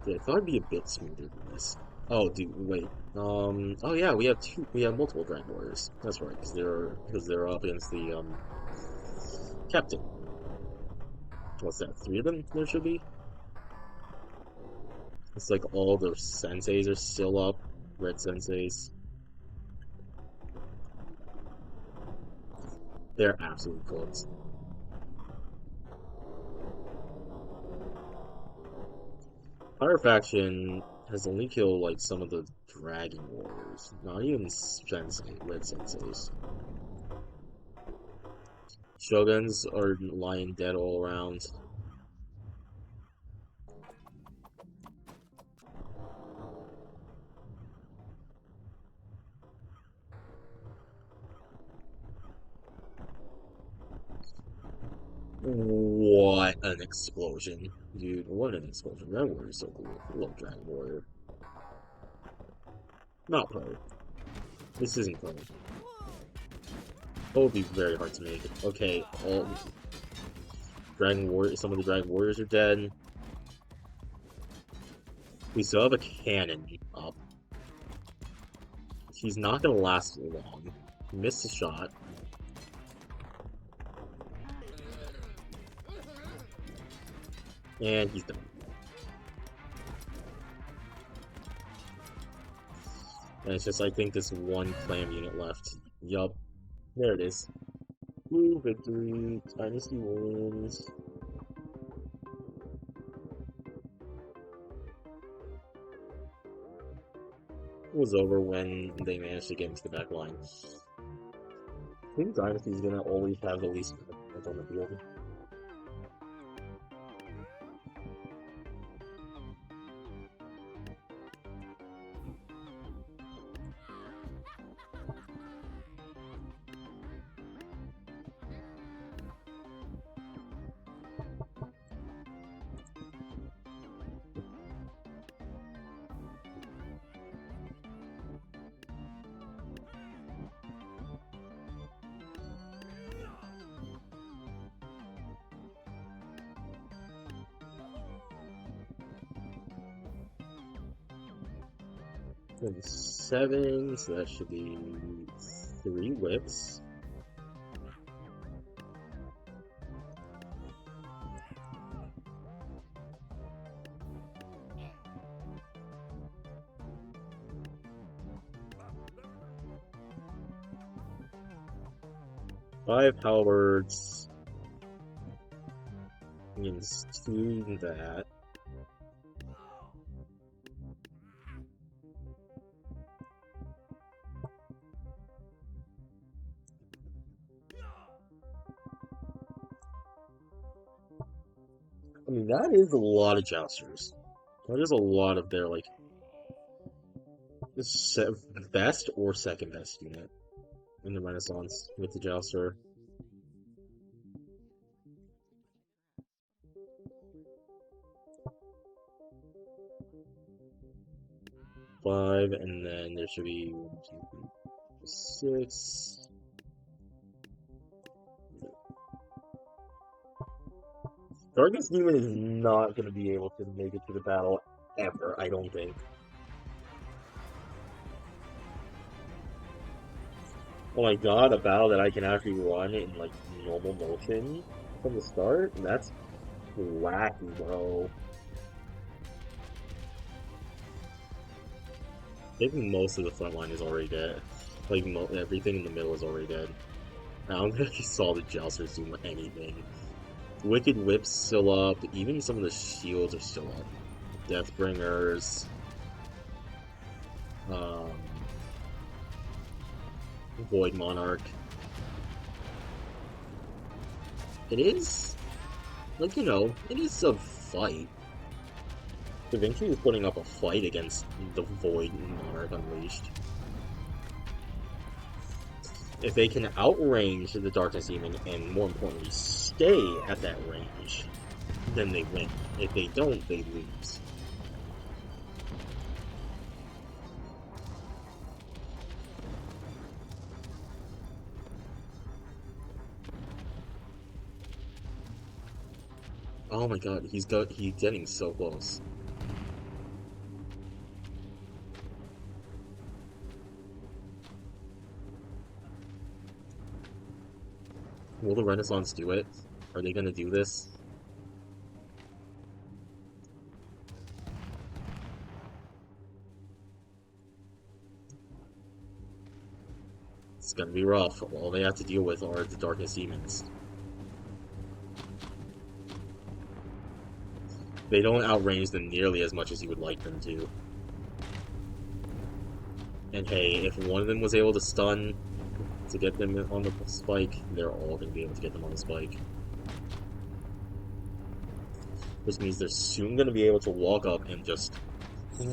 Yeah, I thought it'd be a bit smoother than this. Oh, dude, wait. Oh yeah, we have multiple Dragon Warriors. That's right, because they're up against the captain. What's that? Three of them there should be. It's like all the senseis are still up. Red senseis. They're absolutely cooked. Fire faction has only killed like some of the Dragon Warriors, not even Sensei, Red Senseis. Shoguns are lying dead all around. What an explosion. Dude, what an explosion. That warrior is so cool. I love Dragon Warrior. Not pro. This isn't pro. It would be very hard to make. Okay, all Dragon Warrior, some of the Dragon Warriors are dead. We still have a cannon up. He's not gonna last long. Missed a shot. And he's done. And it's just, I think, this one clam unit left. Yup. There it is. Woo, victory. Dynasty wins. It was over when they managed to get into the back line. I think Dynasty's gonna always have the least points on the field. Seven, so that should be 3 whips. Five halberds. Means 2 that. I mean, that is a lot of jousters. That is a lot of their, like, best or second best unit in the Renaissance with the jouster. 5, and then there should be 1, 2, 3, 6. Darkness Demon is not going to be able to make it to the battle ever, I don't think. Oh my god, a battle that I can actually run in, like, normal motion from the start? That's wacky, bro. I think most of the front line is already dead. Like, everything in the middle is already dead. I don't think you saw the jousters do anything. Wicked Whip's still up. Even some of the shields are still up. Deathbringers. Void Monarch. It is, like, you know, it is a fight. Da Vinci is putting up a fight against the Void Monarch Unleashed. If they can outrange the Darkness Demon and, more importantly, stay at that range, then they win. If they don't, they lose. Oh my god, he's getting so close. Will the Renaissance do it? Are they gonna do this? It's gonna be rough. All they have to deal with are the Darkness Demons. They don't outrange them nearly as much as you would like them to. And hey, if one of them was able to stun to get them on the spike, they're all going to be able to get them on the spike. Which means they're soon going to be able to walk up and just... I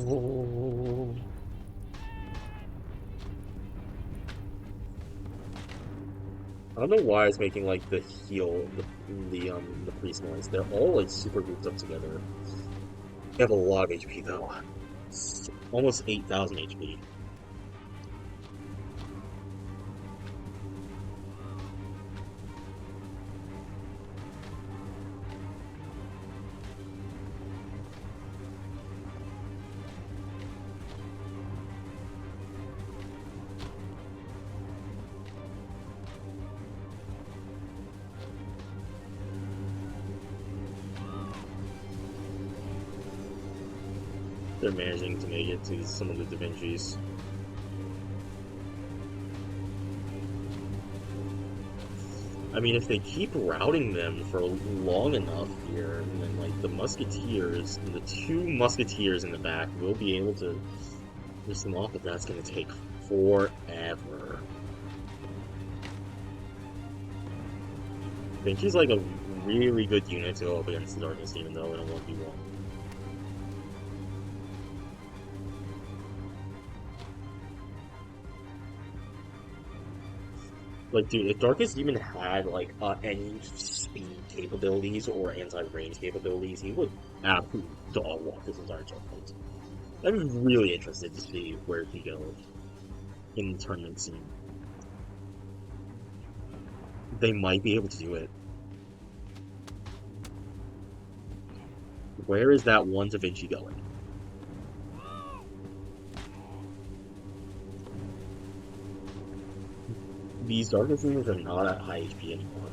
don't know why it's making like the heal, the priest noise. They're all like super grouped up together. They have a lot of HP though. Almost 8,000 HP. They're managing to make it to some of the Da Vinci's. I mean, if they keep routing them for long enough here, then like the Musketeers, the two Musketeers in the back will be able to finish them off, but that's going to take forever. Vinci's like a really good unit to go up against the Darkness Demon though in a 1v1. Like, dude, if Darkest Demon had, like, any speed capabilities or anti-range capabilities, he would absolutely dog walk this entire tournament. I'm really interested to see where he goes in the tournament scene. They might be able to do it. Where is that one Da Vinci going? These Darkest Demons are not at high HP anymore.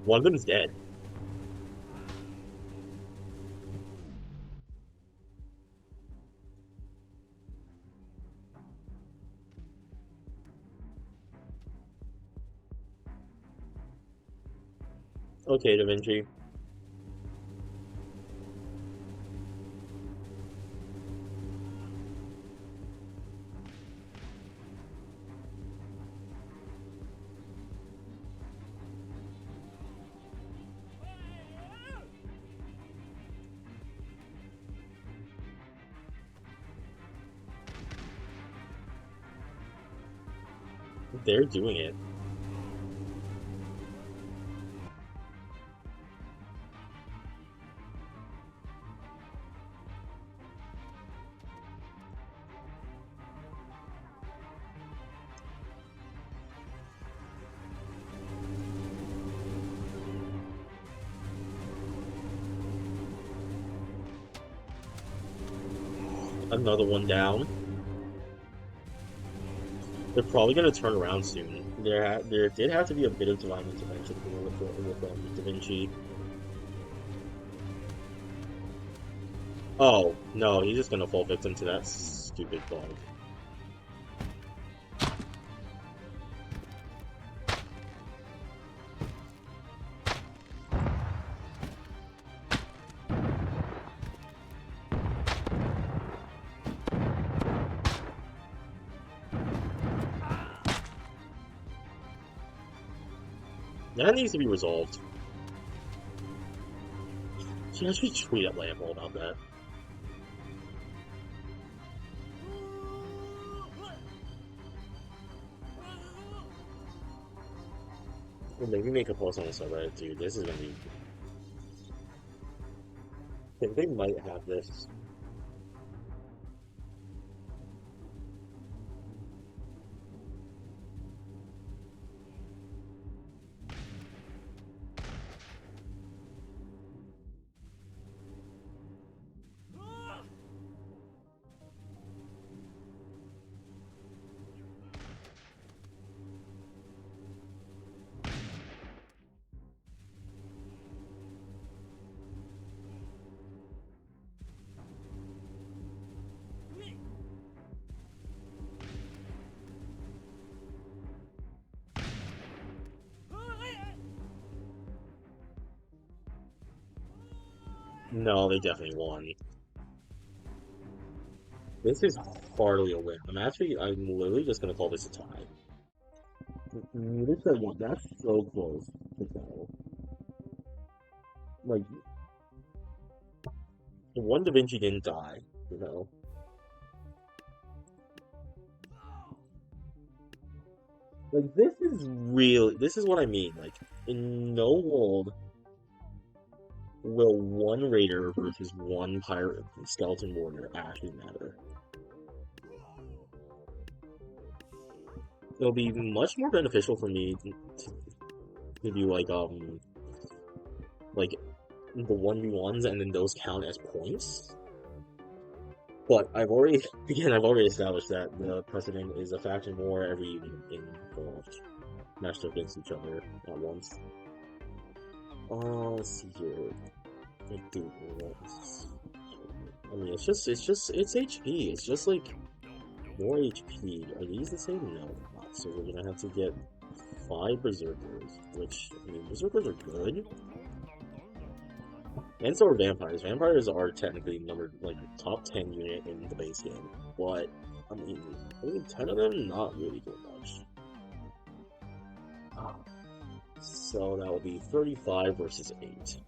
One of them is dead. Okay, Da Vinci. They're doing it. Another one down. They're probably going to turn around soon. There did have to be a bit of divine intervention with Da Vinci. Oh, no, he's just going to fall victim to that stupid bug. That needs to be resolved. She actually tweet at Lambo about that. Or maybe make a post on the subreddit, dude. This is gonna be... I think they might have this. No, they definitely won. This is hardly a win. I'm literally just gonna call this a tie. This is one. That's so close to tell. Like, the one Da Vinci didn't die, you know? Like, this is what I mean. Like, in no world will one raider versus one pirate skeleton warrior actually matter. It'll be much more beneficial for me to do like the 1v1s and then those count as points. But I've already established that the precedent is a faction war every unit involved matched up against each other at once. Let's see here. Dude, I mean, it's HP. It's just like more HP. Are these the same? No, they're not. So we're gonna have to get 5 berserkers, which, I mean, berserkers are good. And so are vampires. Vampires are technically number like top 10 unit in the base game, but I mean, only 10 of them not really doing much. So that will be 35 versus 8.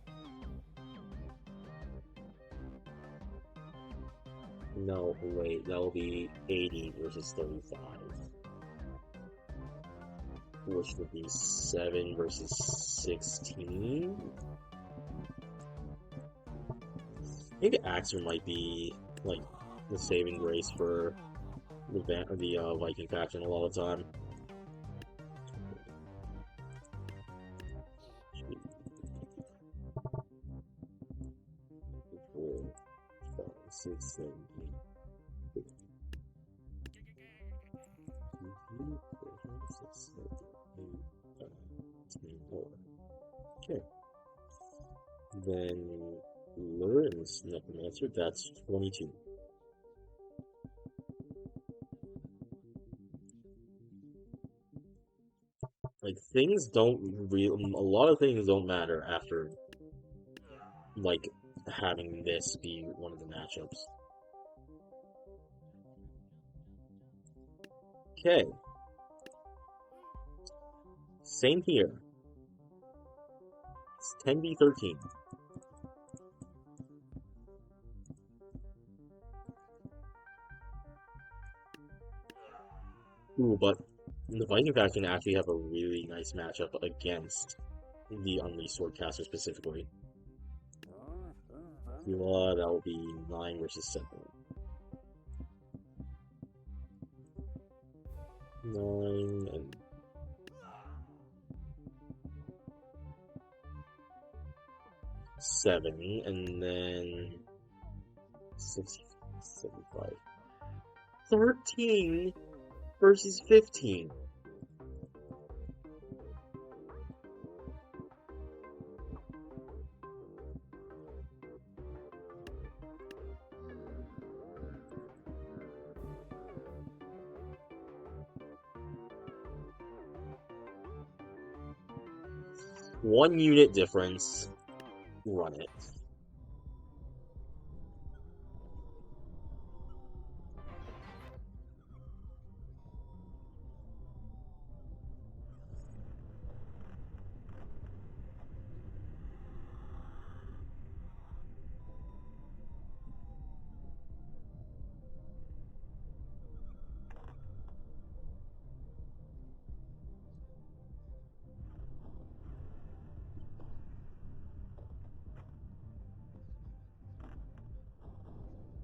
No, wait, that will be 80 versus 35, which would be 7 versus 16. Maybe Axer might be like the saving grace for the Viking faction a lot of the time. 4, 5, 6, 7, 8. Okay. Then Lurin's Necromancer, that's 22. Like, things don't a lot of things don't matter after, like, having this be one of the matchups. Okay. Same here. It's 10v13. Ooh, but the Viking faction actually have a really nice matchup against the Unleashed Swordcaster specifically. That will be 9 versus 7. 9 and 7, and then 6, 75. 13 versus 15. One unit difference. Run it.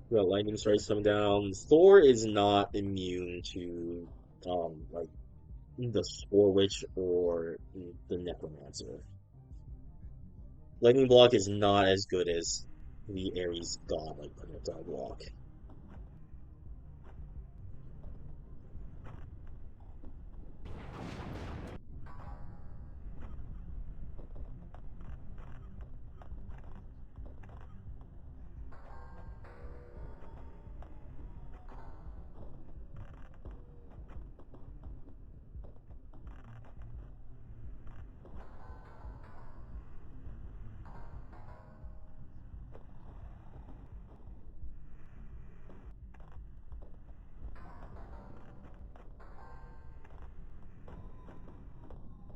We got lightning strikes coming down. Thor is not immune to like the Spore Witch or the Necromancer. Lightning block is not as good as the Ares god like projectile block.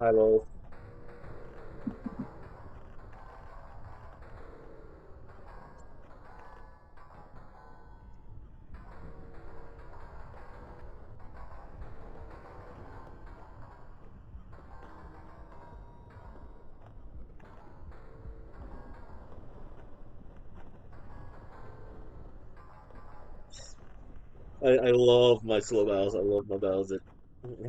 I will. I love my slow battles. I love my battles that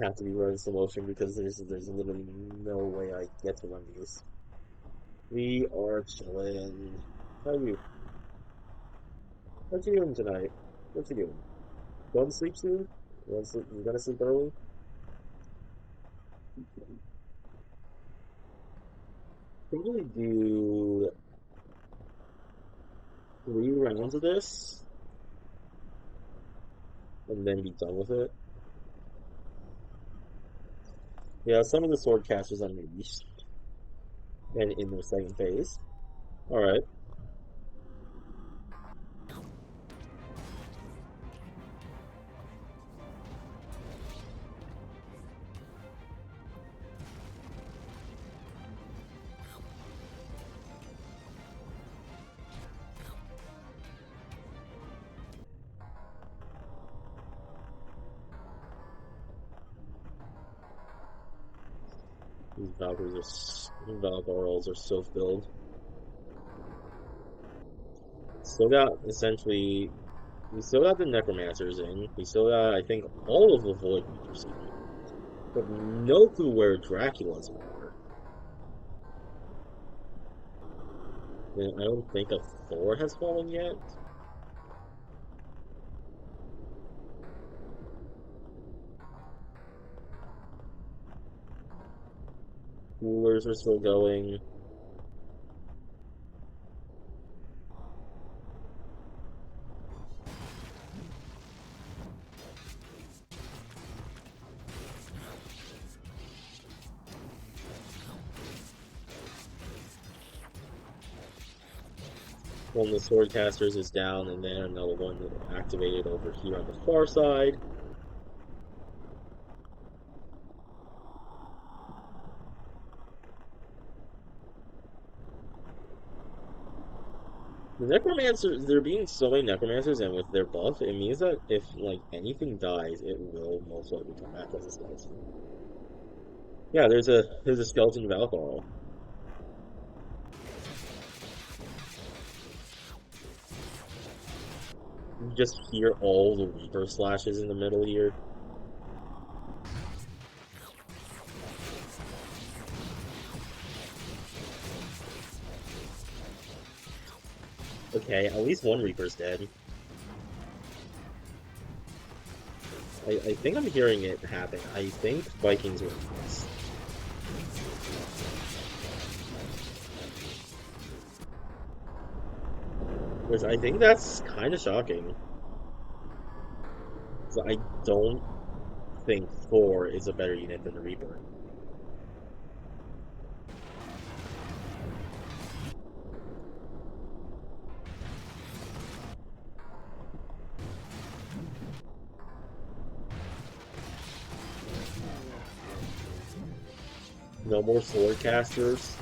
have to be run in slow motion because there's literally no way I get to run these. We are chilling. How are you? What you doing tonight? What you doing? Going to sleep soon? You gonna sleep early? Probably do 3 rounds of this and then be done with it. Yeah, some of the sword casters unleashed and in their second phase. All right, these Valgorals are so filled. Still got essentially, we still got the Necromancers in. We still got, I think, all of the Void Reapers in. But no clue where Dracula's are. And I don't think a Thor has fallen yet. Rulers are still going. One of the Swordcasters is down, and then another one activated over here on the far side. The Necromancers, there being so many Necromancers, and with their buff, it means that if, like, anything dies, it will most likely come back as a skeleton. Yeah, there's a skeleton Valhalla. You just hear all the Reaper slashes in the middle here. Okay, at least one Reaper's dead. I think I'm hearing it happen. I think Vikings win this. Which I think that's kind of shocking. So I don't think Thor is a better unit than the Reaper. No more sword casters.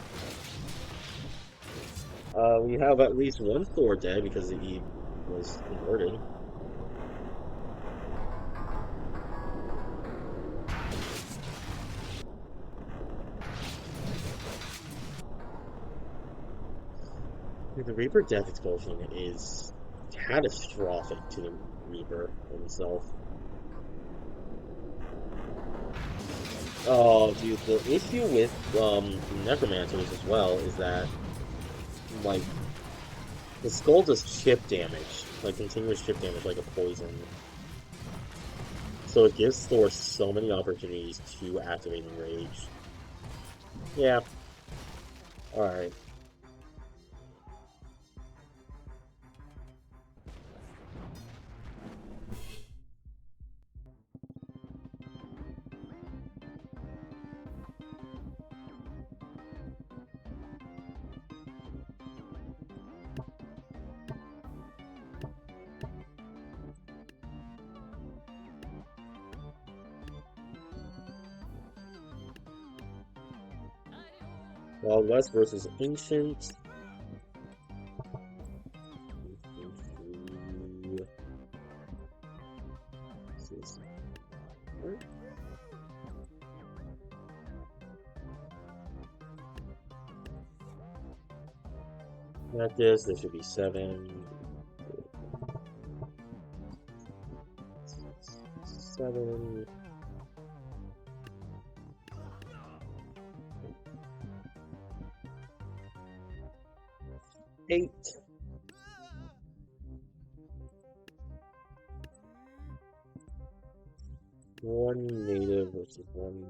We have at least one Thor dead because he was converted. The Reaper death explosion is catastrophic to the Reaper himself. Oh, dude, the issue with Necromancers as well is that like the skull does chip damage, like continuous chip damage, like a poison. So it gives Thor so many opportunities to activate Enrage. Yeah, alright. Wild West versus Ancient. At this, there should be 7. 7. 8. One native versus 1.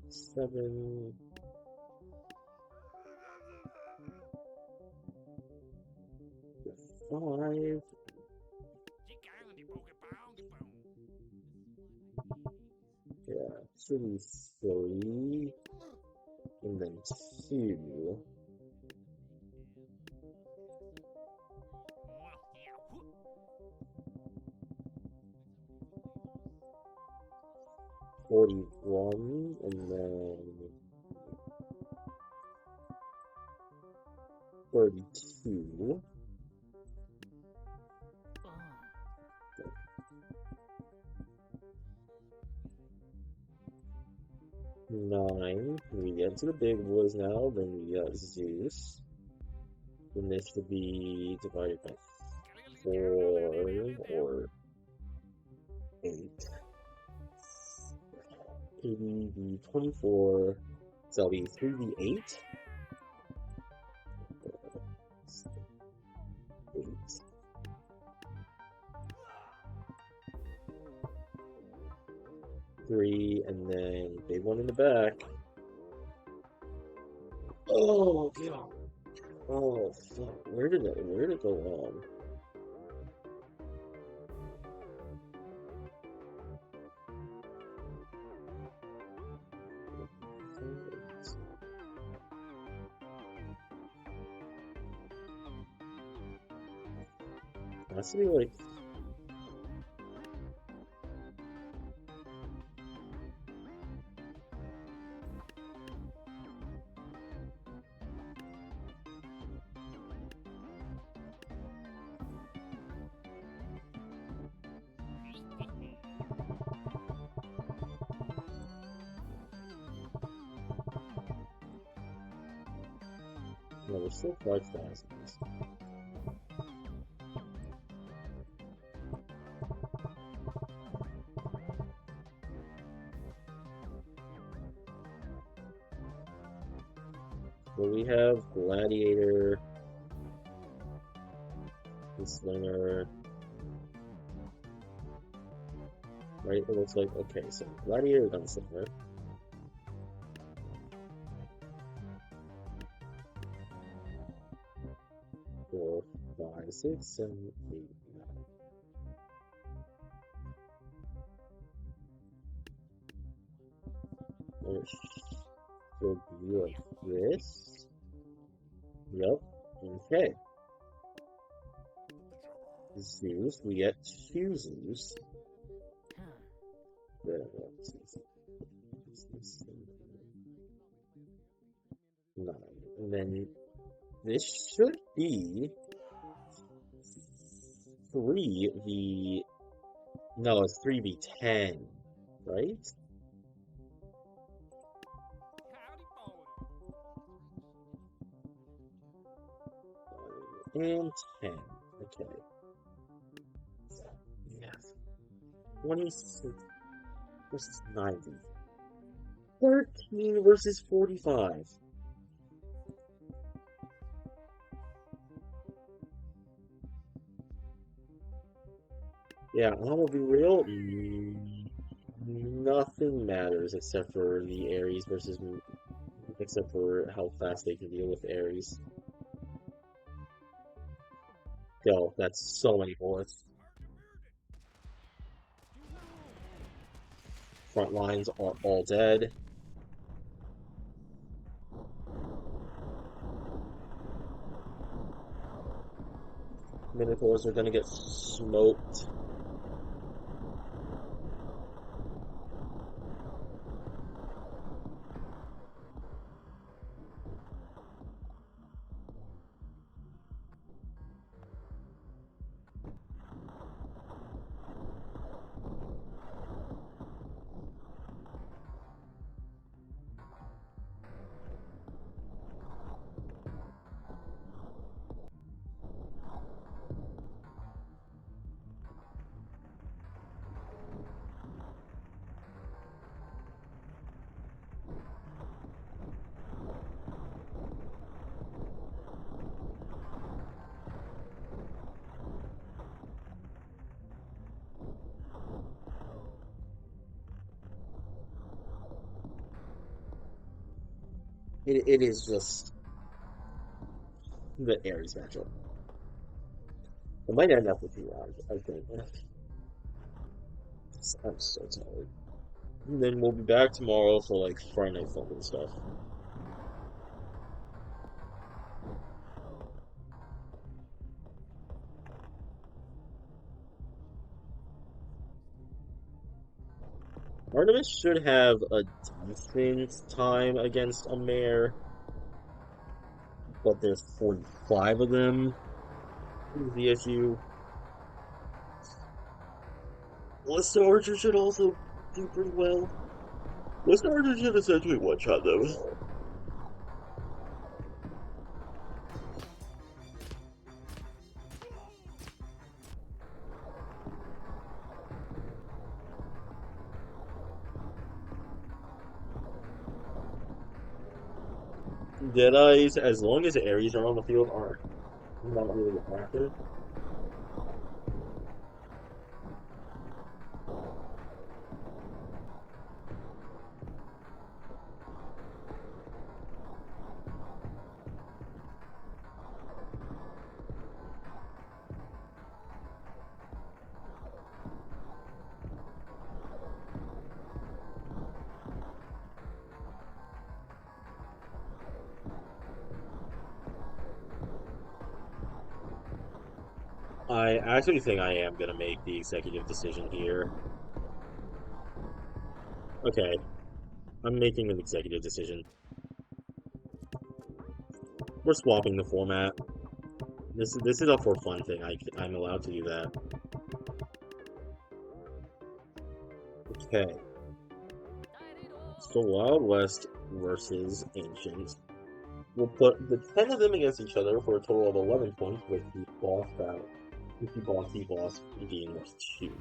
7. 5. Yeah, should be 3. And then 2. $41, and then 32. $9. We get to the big boys now. Then we got Zeus. Then this should be divided by 4 or 8. 80v24. So that'll be 3v8. 8. 3, and then big one in the back. Oh, God. Oh, fuck. Where did it go wrong? Has to be like. No, we're still 5,000. So we have Gladiator, the Slinger, right? It looks like, okay, so Gladiator, Gunslinger. Four, 5, 6, 7, 8, 9. It should be like this. Yep. Okay. Zeus, we get 2 Zeus. 9. And then this should be 3v. No, it's 3v10, right? And 10. Okay. Yes. 26 versus 90. 13 versus 45. Yeah, I'm gonna be real. Nothing matters except for the Ares versus. Except for how fast they can deal with Ares. Go, that's so many bullets. Front lines are all dead. Minotaurs are gonna get smoked. it is just the Ares matchup. It might end up with 2 rounds, I think. I'm so tired. And then we'll be back tomorrow for like Friday Night Funkin' stuff. Artemis should have a decent time against a mare, but there's 45 of them. Is the issue. Lista Archer should also do pretty well. Lista Archer should essentially one-shot them. Deadeyes, as long as Ares are on the field, are not really active. I actually think I am gonna make the executive decision here. Okay, I'm making an executive decision. We're swapping the format. This is a for fun thing. I'm allowed to do that. Okay. So Wild West versus Ancient. We'll put the 10 of them against each other for a total of 11 points with the boss battle. With the boss being 2.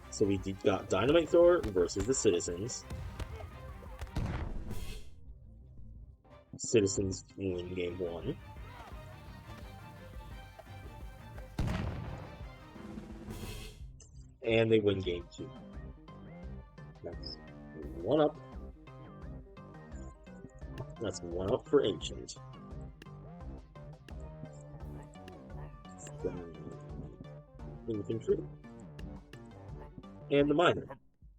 So we got Dynamite Thor versus the Citizens. Citizens win game 1. And they win game 2. That's 1 up. That's 1 up for Ancient. Infantry. And the Miner.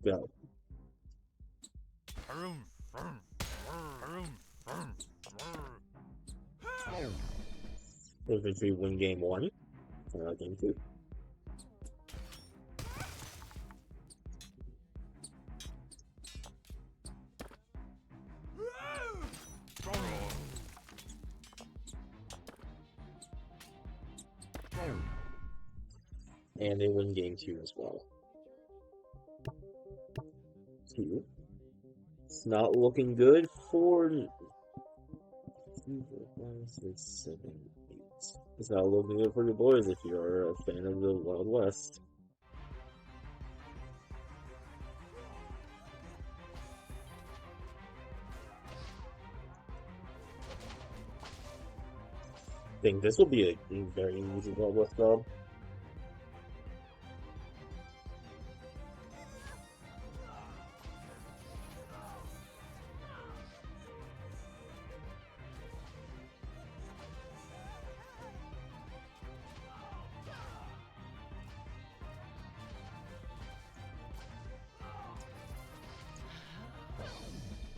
Go. Infantry win game 1. Game 2. And they win game 2 as well. 2. It's not looking good for 2, 4, 5, 6, 7, 8. It's not looking good for your boys if you're a fan of the Wild West. I think this will be a very easy Wild West job.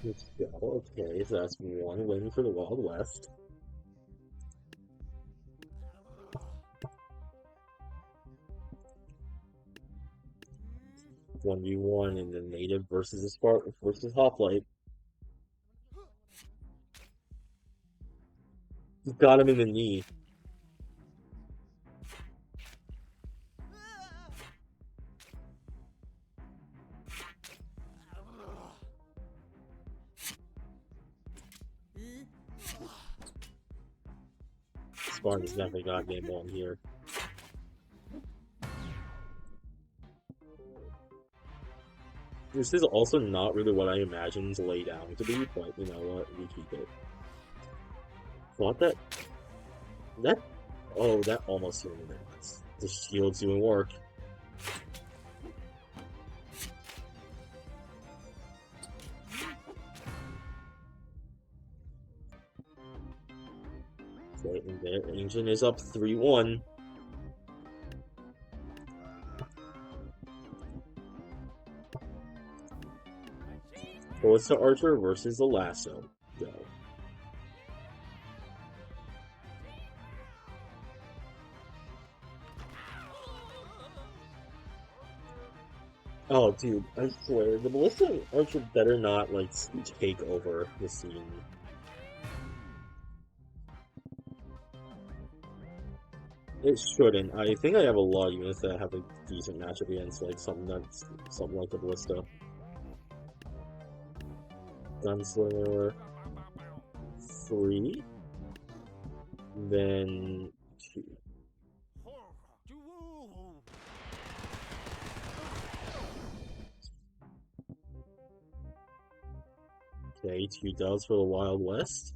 Let's go. Okay, so that's 1 win for the Wild West. One v one in the native versus the Spartan versus Hoplite. He got him in the knee. Spartan's definitely got game 1 here. This is also not really what I imagined to lay down to be, but you know what? We keep it. Thought that. Oh, that almost hit me. The shield's doing work. Okay, and there, Ancient is up 3-1. Ballista Archer versus the Lasso. Go. Oh, dude, I swear, the Ballista Archer better not, like, take over the scene. It shouldn't. I think I have a lot of units that have a decent matchup against, like, something like the Ballista. Gunslinger, 3. Then 2. Okay, 2 doves for the Wild West.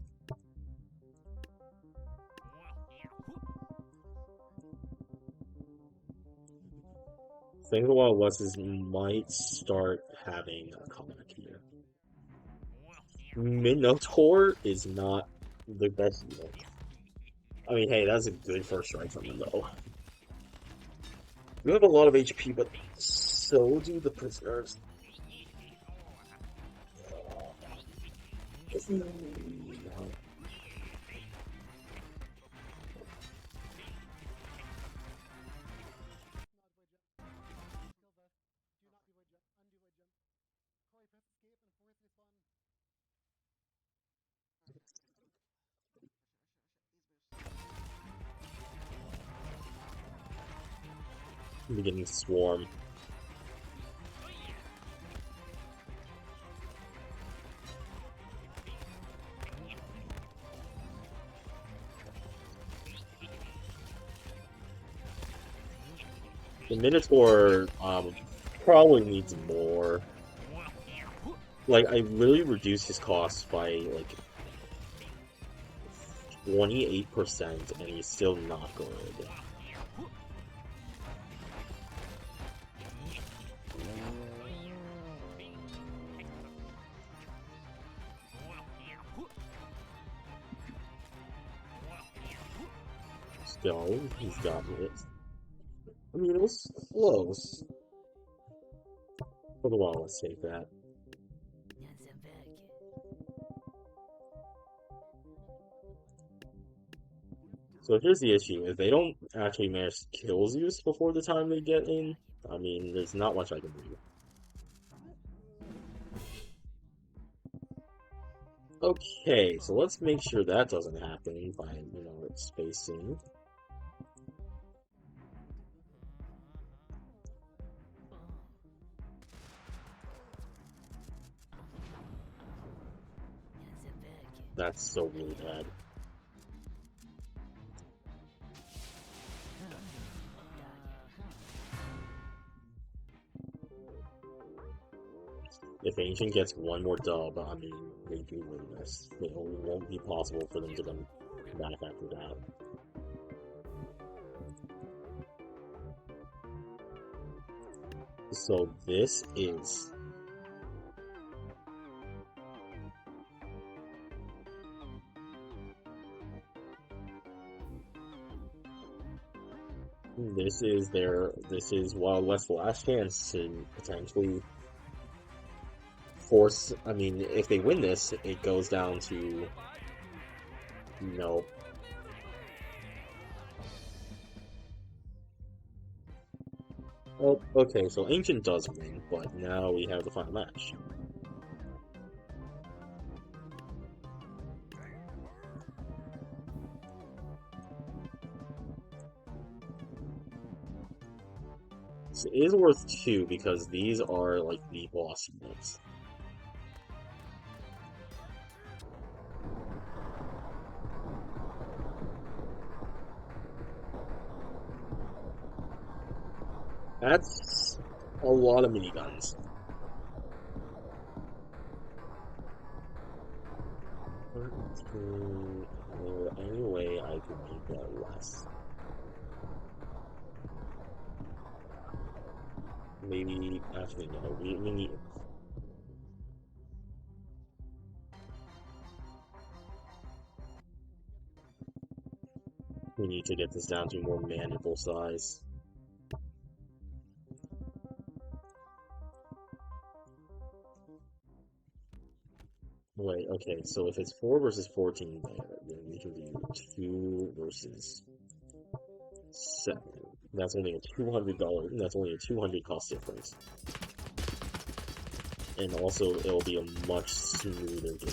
I think the Wild West might start having a comeback here. Minotaur is not the best unit. I mean, hey, that's a good first strike from him, though. You have a lot of HP, but so do the prisoners. Beginning to swarm. The Minotaur probably needs more. Like, I really reduced his costs by like 28%, and he's still not good. Still, he's got it. I mean, it was close. For the while, let's take that. So here's the issue: if they don't actually manage to kill Zeus before the time they get in, I mean, there's not much I can do. Okay, so let's make sure that doesn't happen by, spacing. That's so really bad. If Ancient gets one more dub, I mean, they do win this. It won't be possible for them to come back after that. So this is... This is Wild West's last chance to potentially force, I mean, if they win this, it goes down to, oh, okay, so Ancient does win, but now we have the final match. So it is worth 2 because these are like the boss units. That's a lot of miniguns. Is there any way I could make that less? Maybe, actually, no, we need... We need to get this down to a more manageable size. Wait, okay, so if it's 4 versus 14 there, then we can do 2 versus 7. That's only a $200, that's only a 200 cost difference. And also, it'll be a much smoother game.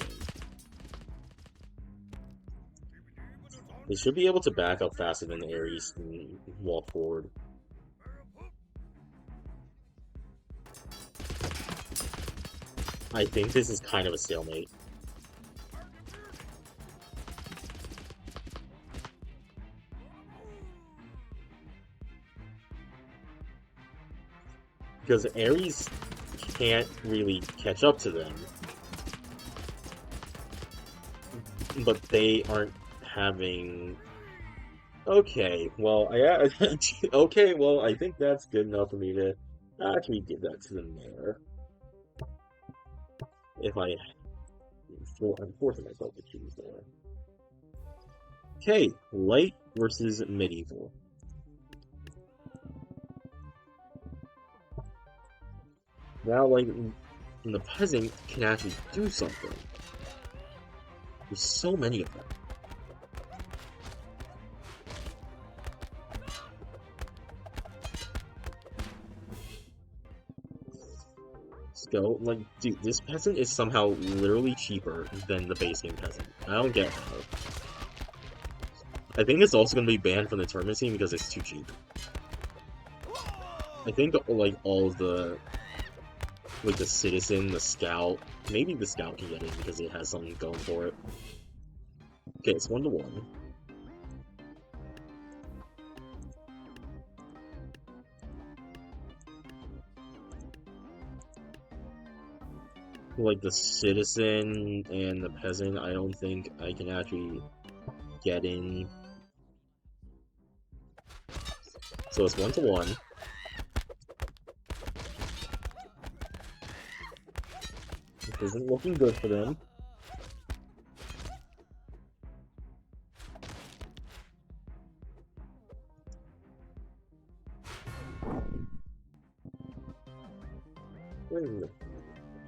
They should be able to back up faster than Ares and walk forward. I think this is kind of a stalemate. Because Ares can't really catch up to them. But they aren't having... Okay, well, okay, well, I think that's good enough for me to actually give that to the mayor. If I'm forcing myself to choose there. Okay, light versus medieval. Now, like, the peasant can actually do something. There's so many of them. Let's go. Like, dude, this peasant is somehow literally cheaper than the base game peasant. I don't get how. I think it's also going to be banned from the tournament scene because it's too cheap. I think, like, all of the... Like, the citizen, the scout... Maybe the scout can get it because it has something going for it. Okay, it's 1-to-1. Like, the citizen and the peasant, I don't think I can actually get in. So it's 1-to-1. This isn't looking good for them.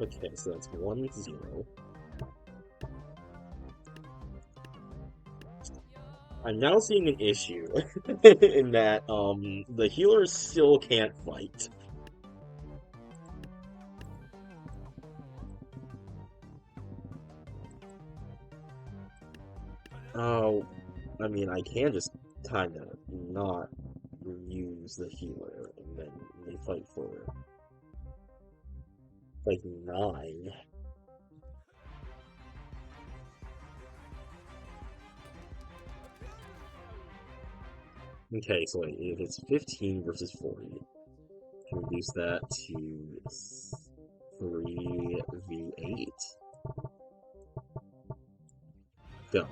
Okay, so that's 1-0. I'm now seeing an issue in that the healers still can't fight. Oh, I mean, I can just kind of not use the healer, and then they fight for like 9. Okay, so wait, if it's 15 versus 40, can reduce that to 3v8. Go.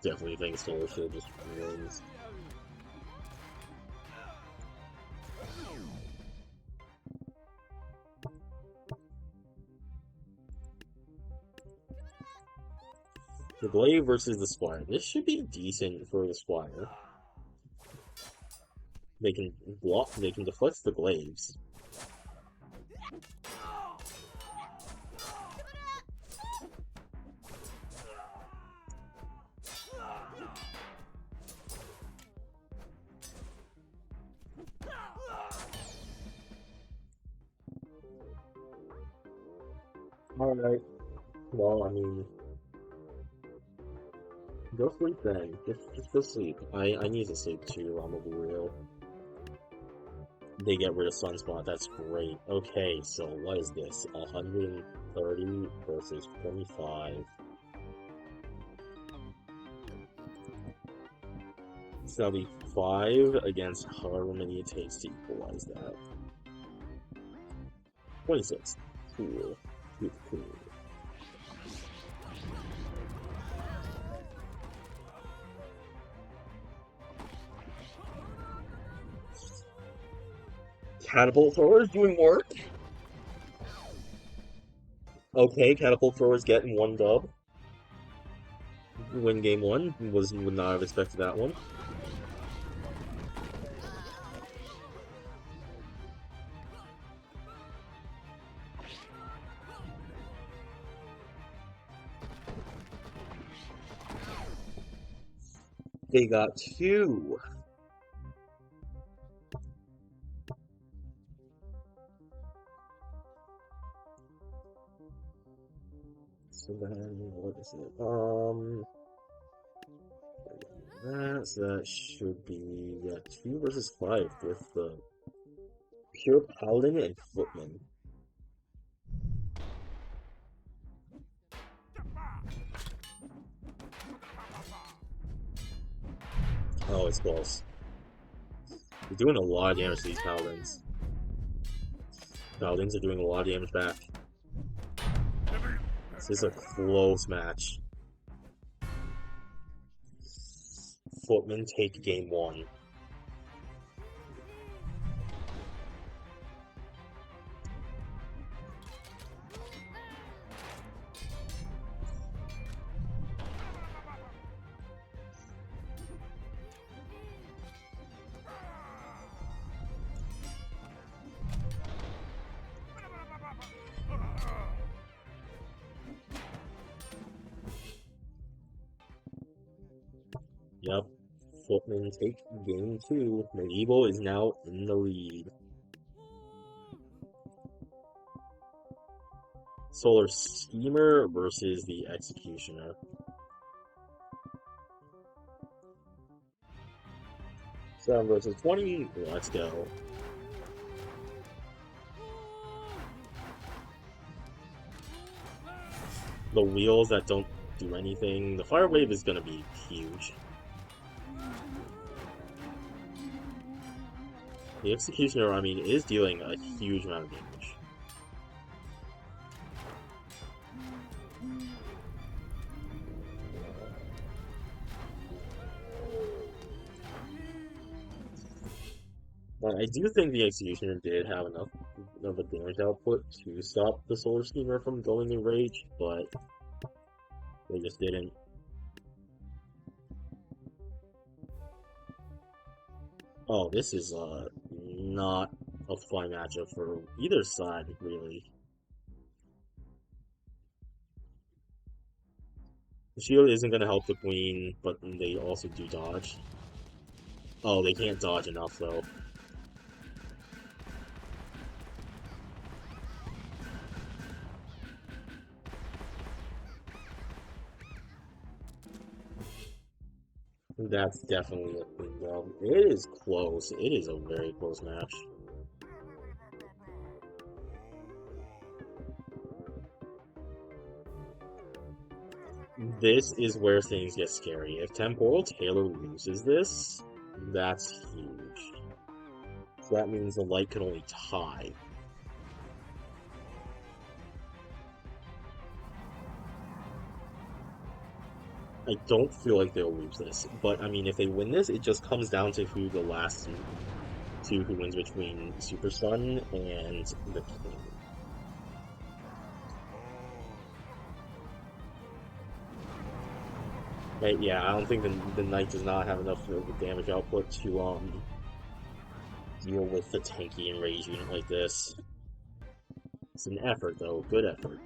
Definitely think Soul Shield just wins. The Glaive versus the Squire. This should be decent for the Squire. They can block, they can deflect the Glaives. Alright. Well, I mean... Go sleep then. Just go sleep. I need to sleep too, I'm gonna be real. They get rid of Sunspot, that's great. Okay, so what is this? 130 versus 25. So that'll be 5 against however many it takes to equalize that. 26. Cool. Cool. Catapult thrower is doing work. Okay, catapult throwers getting one dub. Win game one. Would not have expected that one. They got two. So then, what is it? That should be, yeah, 2 versus 5 with the Pure Paladin and Footman. Oh, it's close. They're doing a lot of damage to these Paladins. Paladins are doing a lot of damage back. This is a close match. Footman take game one. Yep. Footman take game two. Medieval is now in the lead. Solar Schemer versus the Executioner. 7 versus 20. Let's go. The wheels that don't do anything. The Fire Wave is going to be huge. The Executioner, I mean, is dealing a huge amount of damage. But I do think the Executioner did have enough of a damage output to stop the Solar Schemer from going in rage, but they just didn't. Oh, this is not a fun matchup for either side, really. The shield isn't going to help the queen, but they also do dodge. Oh, they can't dodge enough, though. That's definitely a thing, though. It is close. It is a very close match. This is where things get scary. If Temporal Tailor loses this, that's huge. So that means the light can only tie. I don't feel like they'll lose this, but I mean, if they win this, it just comes down to who the last two who wins between Super Sun and the King. Right, yeah, I don't think the Knight does not have enough of a damage output to deal with the tanky and rage unit like this. It's an effort, though, good effort.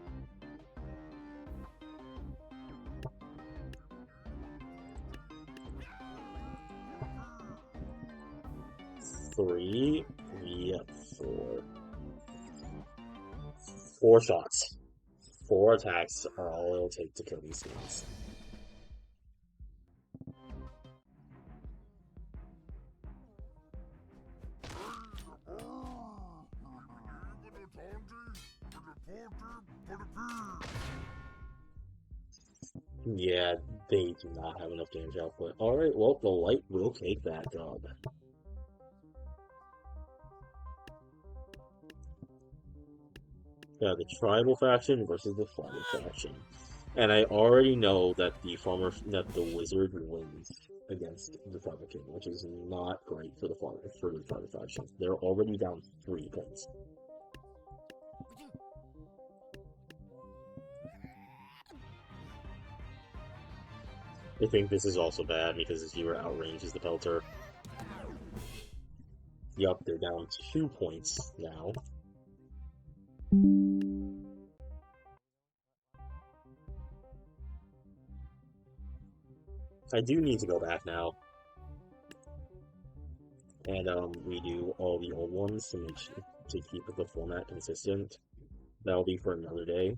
Three, 4. 4 shots. 4 attacks are all it'll take to kill these things. Yeah, they do not have enough damage output. Alright, well, the light will take that job. Yeah, the tribal faction versus the farmer faction. And I already know that the wizard wins. against the Tribal King, which is not great for the Tribal faction. They're already down 3 points. I think this is also bad because the Zero outranges the Pelter. Yup, they're down 2 points now. I do need to go back now. And redo all the old ones to keep the format consistent. That'll be for another day.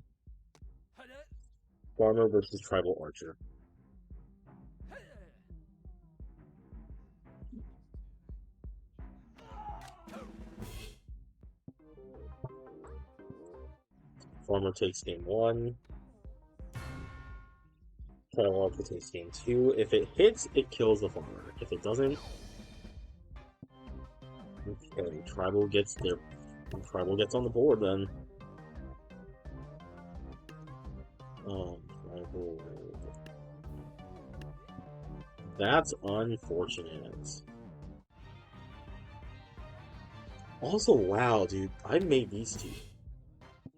Farmer versus Tribal Archer. Farmer takes game 1. Tribal Archer takes game 2. If it hits, it kills the Farmer. If it doesn't, okay, Tribal gets on the board then. Tribal. That's unfortunate. Also, wow, dude, I made these two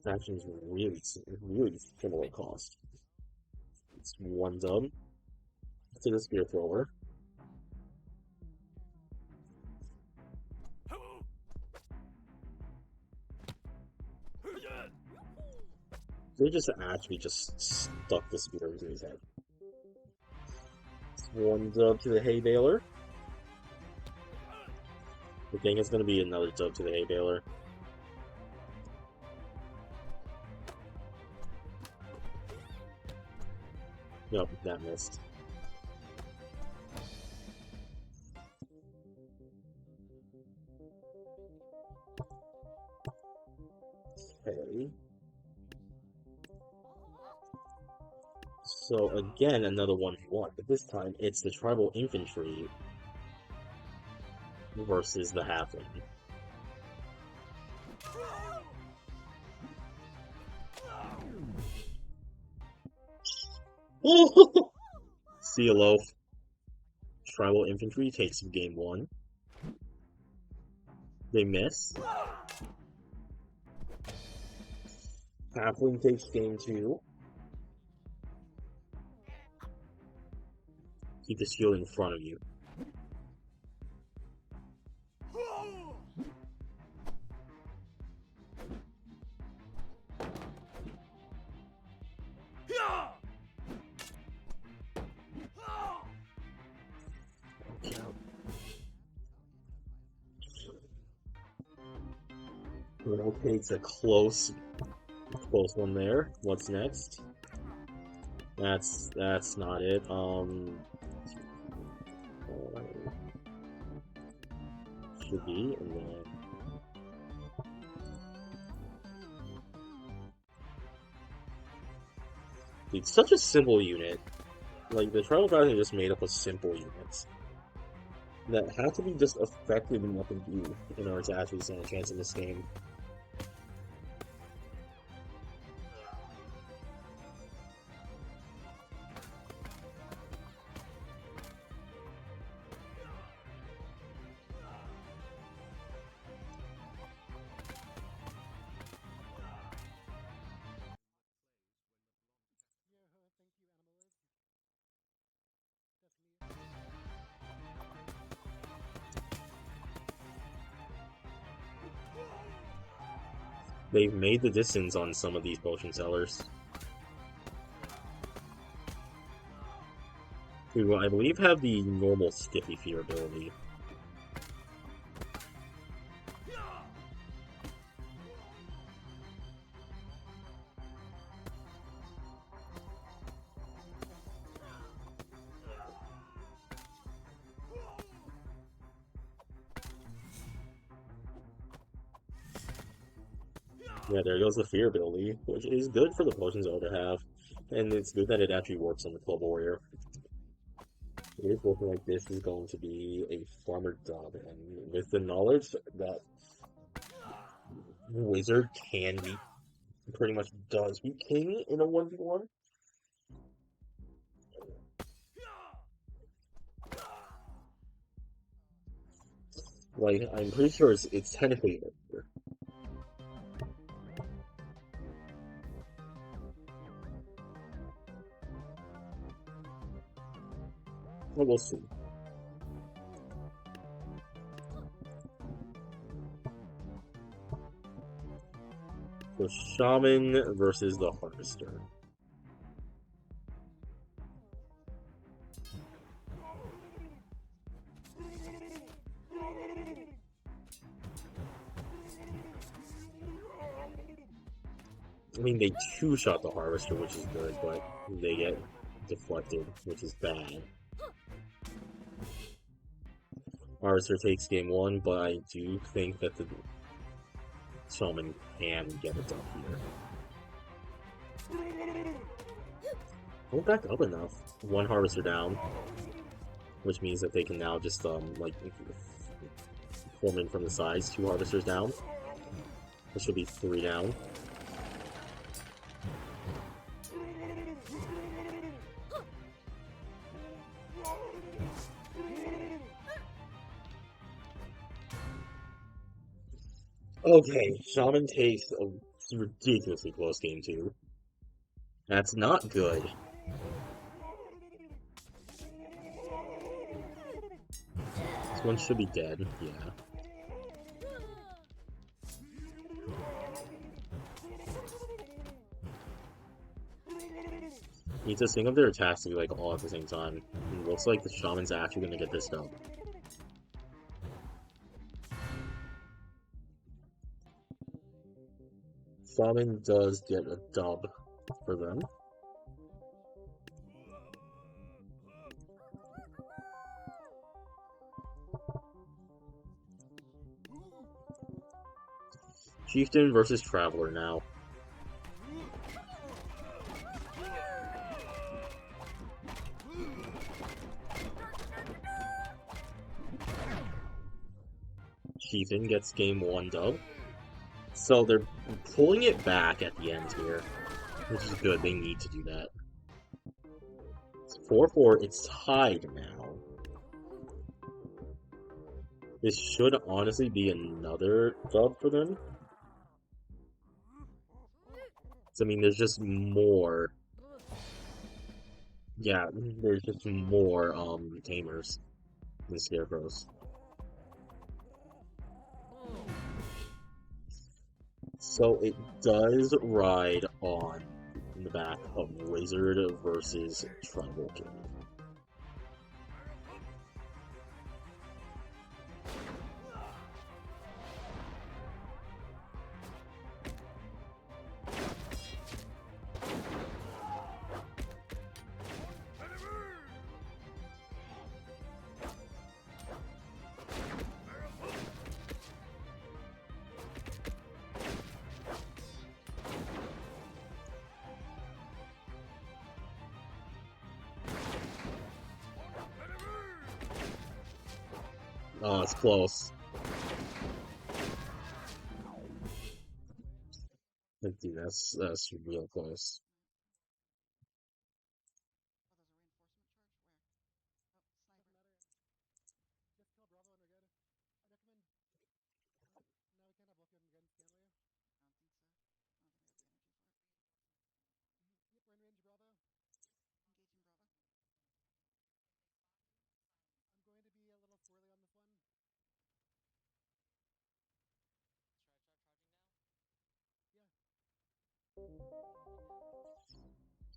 factions really similar cost. It's 1 dub to the Spear Thrower. They just actually just stuck the spear into his head. It's 1 dub to the Hay Baler. I think it's going to be another dub to the Hay Baler. Nope, that missed. Okay. So again, another 1v1, but this time it's the Tribal Infantry versus the Halfling. See you, Loaf. Tribal Infantry takes game 1. They miss. Halfling takes game 2. Keep the shield in front of you. Little takes a close one there. What's next? That's not it. Should be, and then it's such a simple unit. Like, the Tribal Faction just made up of simple units that have to be just effective enough to do in order to actually stand a chance in this game. They've made the distance on some of these potion sellers, who I believe have the normal Stiffy Fear ability. Yeah, there goes the Fear ability, which is good for the potion seller to have, and it's good that it actually works on the Club Warrior. It is looking like this is going to be a farmer dub, and with the knowledge that Wizard can beat, pretty much does beat King in a 1v1. Like, I'm pretty sure it's technically over. But we'll see. So Shaman versus the Harvester. I mean, they two-shot the Harvester, which is good, but they get deflected, which is bad. Harvester takes game one, but I do think that the Shaman can get it done here. Hold back up enough. One Harvester down, which means that they can now just, like, form in from the sides. Two Harvesters down. This should be three down. Okay, Shaman takes a ridiculously close game two. That's not good. This one should be dead, yeah. Need to sync up their attacks to be like all at the same time. It looks like the Shaman's actually gonna get this done. Shaman does get a dub for them. Chieftain versus Traveler now. Chieftain gets game one dub. So they're pulling it back at the end here, which is good. They need to do that. It's 4-4. It's tied now. This should honestly be another dub for them. So, I mean, there's just more. Yeah, there's just more tamers than scarecrows. So it does ride on the back of Wizard versus Tribal King. Oh, it's close. Dude, that's real close.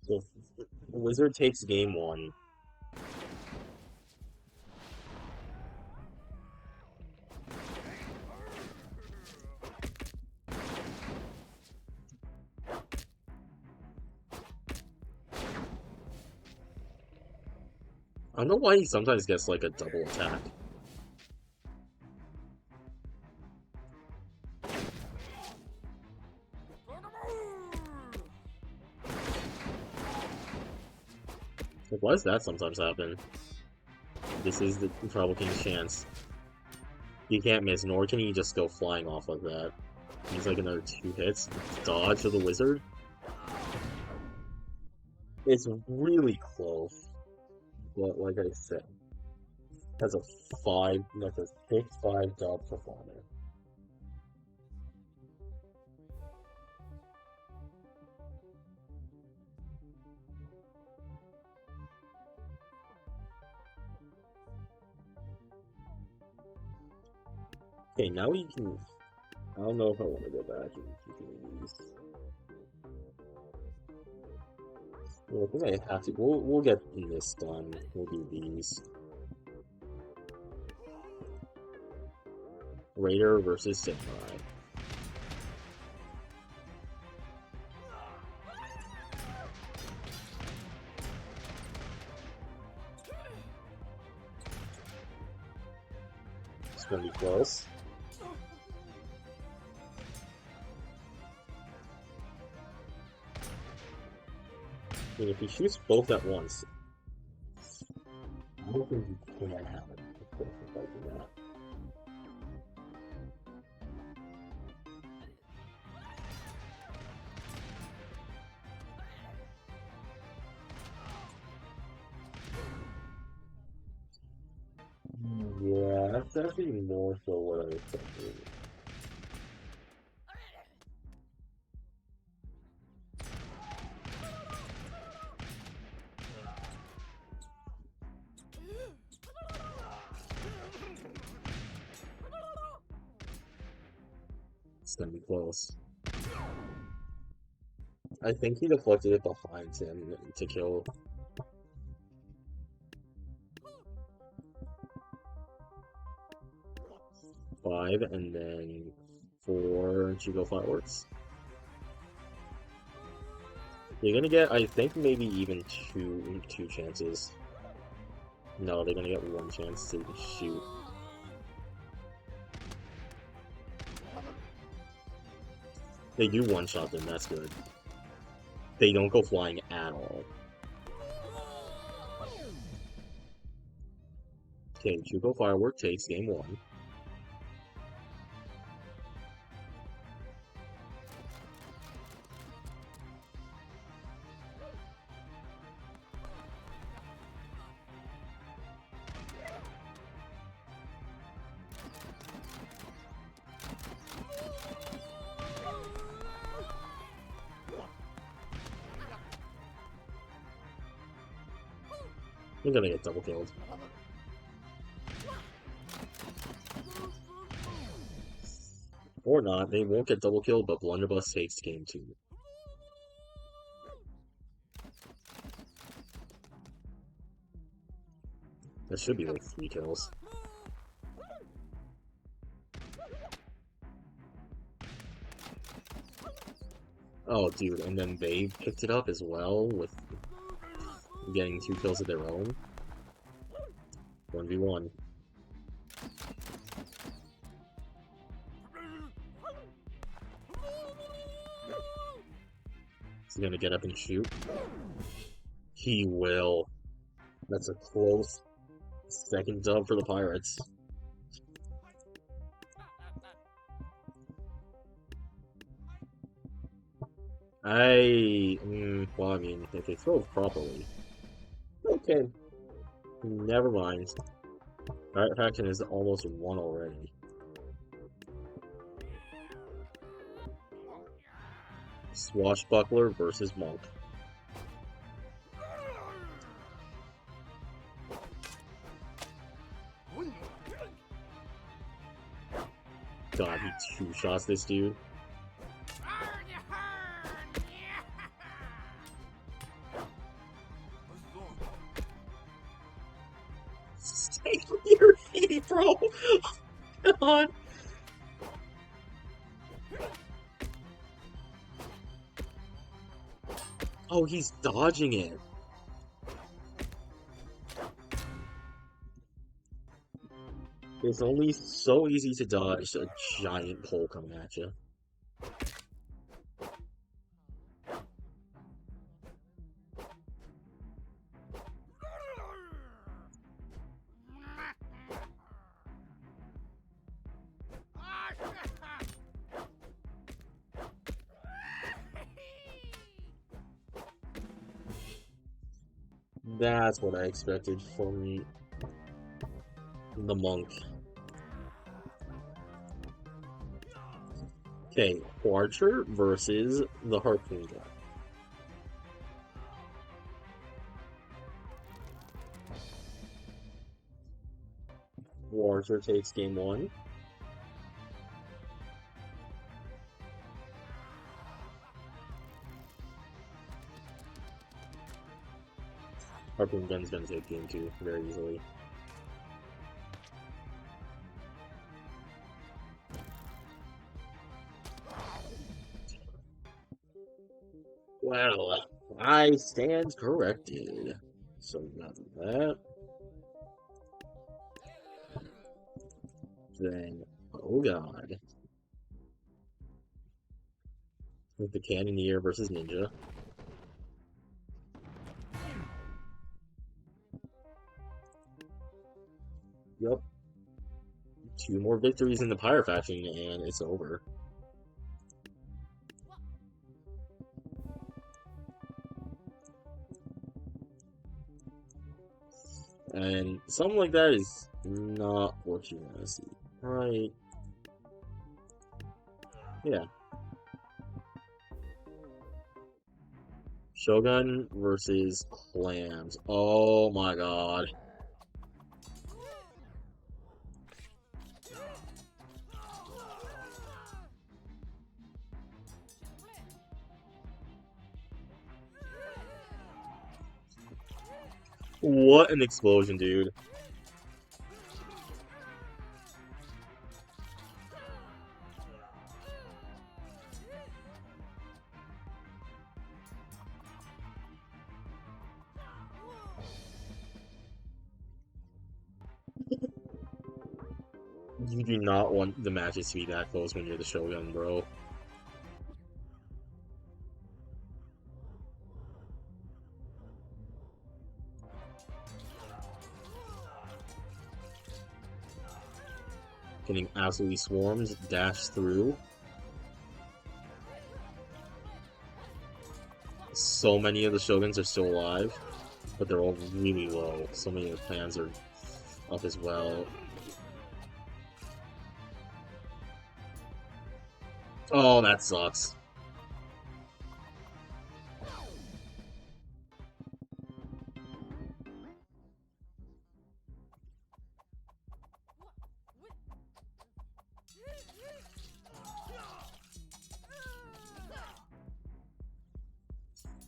So Wizard takes game one. I don't know why he sometimes gets like a double attack. Like, why does that sometimes happen? This is the Tribal King's chance. He can't miss, nor can he just go flying off like that. He's like another two hits. Dodge to the Wizard. It's really close. But like I said, Has a 5, like a big 5 dot performer. Okay, now we can. I don't know if I want to go back and keep doing these. Well, I think I have to. We'll get this done. We'll do these. Raider versus Samurai. It's gonna be close. I mean, if he shoots both at once, I don't think he can have it. Like that. Yeah, that's actually more so what I was thinking. It's gonna be close. I think he deflected it behind him to kill. Five, and then 4 Chico fireworks. You're gonna get, I think, maybe even two chances. No, they're gonna get 1 chance to shoot. They do one-shot them, that's good. They don't go flying at all. Okay, Chuko Firework takes game 1. They're gonna get double killed. Or not, they won't get double killed, but Blunderbuss takes game 2. That should be like 3 kills. Oh, dude, and then they picked it up as well with getting 2 kills of their own. 1v1. He's gonna get up and shoot. He will. That's a close second dub for the Pirates. Well, I mean, if they throw it properly. Okay. Never mind. Pirate Faction is almost 1 already. Swashbuckler versus Monk. God, he 2-shots this dude. Stay from your feet, bro! God! Oh, he's dodging it. It's only so easy to dodge a giant pole coming at you. That's what I expected from me. The monk. Okay, Archer versus the harpoon guy. Archer takes game one. Harpoon gun's gonna take game two very easily. Well, I stand corrected. So nothing that. Then, oh god. With the Cannoneer versus Ninja. Yep. Two more victories in the Pyre faction and it's over. And something like that is not what you want to see. Right. Yeah. Shogun versus Clams. Oh my god. What an explosion, dude. You do not want the matches to be that close when you're the Shogun, bro. Getting absolutely swarmed, dash through. So many of the Shoguns are still alive, but they're all really low. So many of the plans are up as well. Oh, that sucks.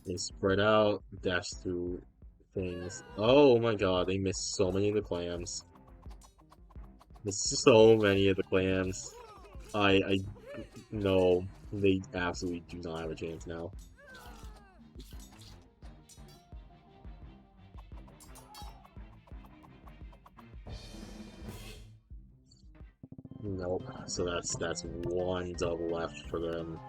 They spread out, dash through things. Oh my god, they missed so many of the clams. Missed so many of the clams. I no, they absolutely do not have a chance now. Nope. So that's one double left for them.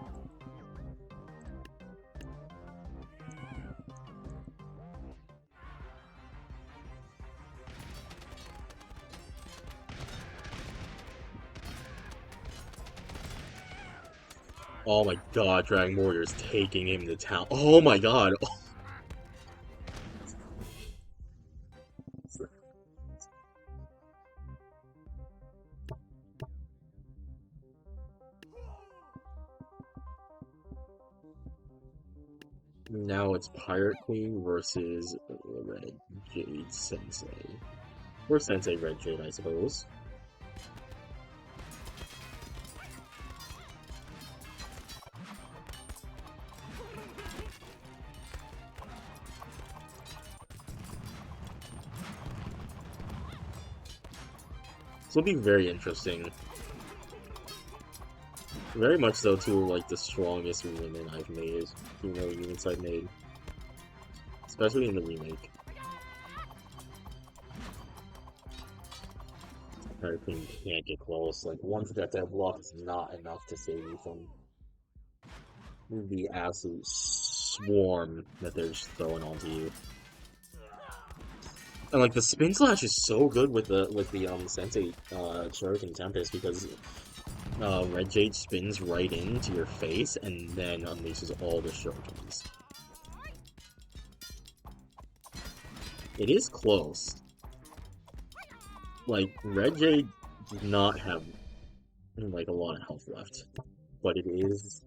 Oh my god, Dragon Warrior's taking him to town. Oh my god. Now it's Pirate Queen versus Red Jade Sensei. Or Sensei Red Jade, I suppose. This will be very interesting. Very much so, too, like the strongest women I've made. Female units I've made. Especially in the remake. Pirate Queen can't get close. Like, one projectile block is not enough to save you from the absolute swarm that they're just throwing onto you. And like the spin slash is so good with the Sensei Shuriken Tempest because Red Jade spins right into your face and then unleashes all the shurikens. It is close. like, Red Jade does not have, like, a lot of health left. But it is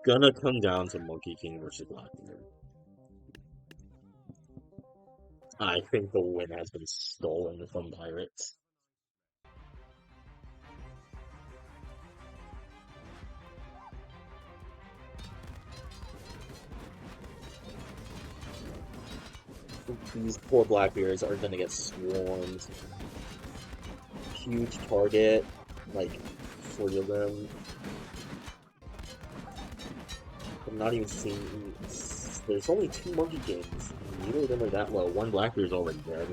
gonna come down to Monkey King versus Blackbeard. I think the win has been stolen from Pirates. These poor Blackbeards are gonna get swarmed. Huge target, like 40 of them. I'm not even seeing. There's only 2 Monkey Kings. Neither of them are that low. One Blackbeard's already dead.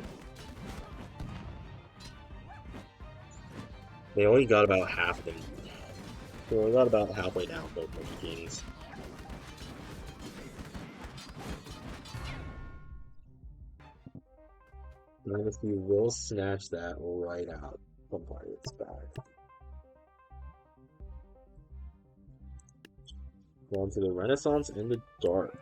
They only got about half of them. They only got about halfway down, both Monkey Kings. Dynasty will snatch that right out from Pirates' back. On to the Renaissance and the Dark.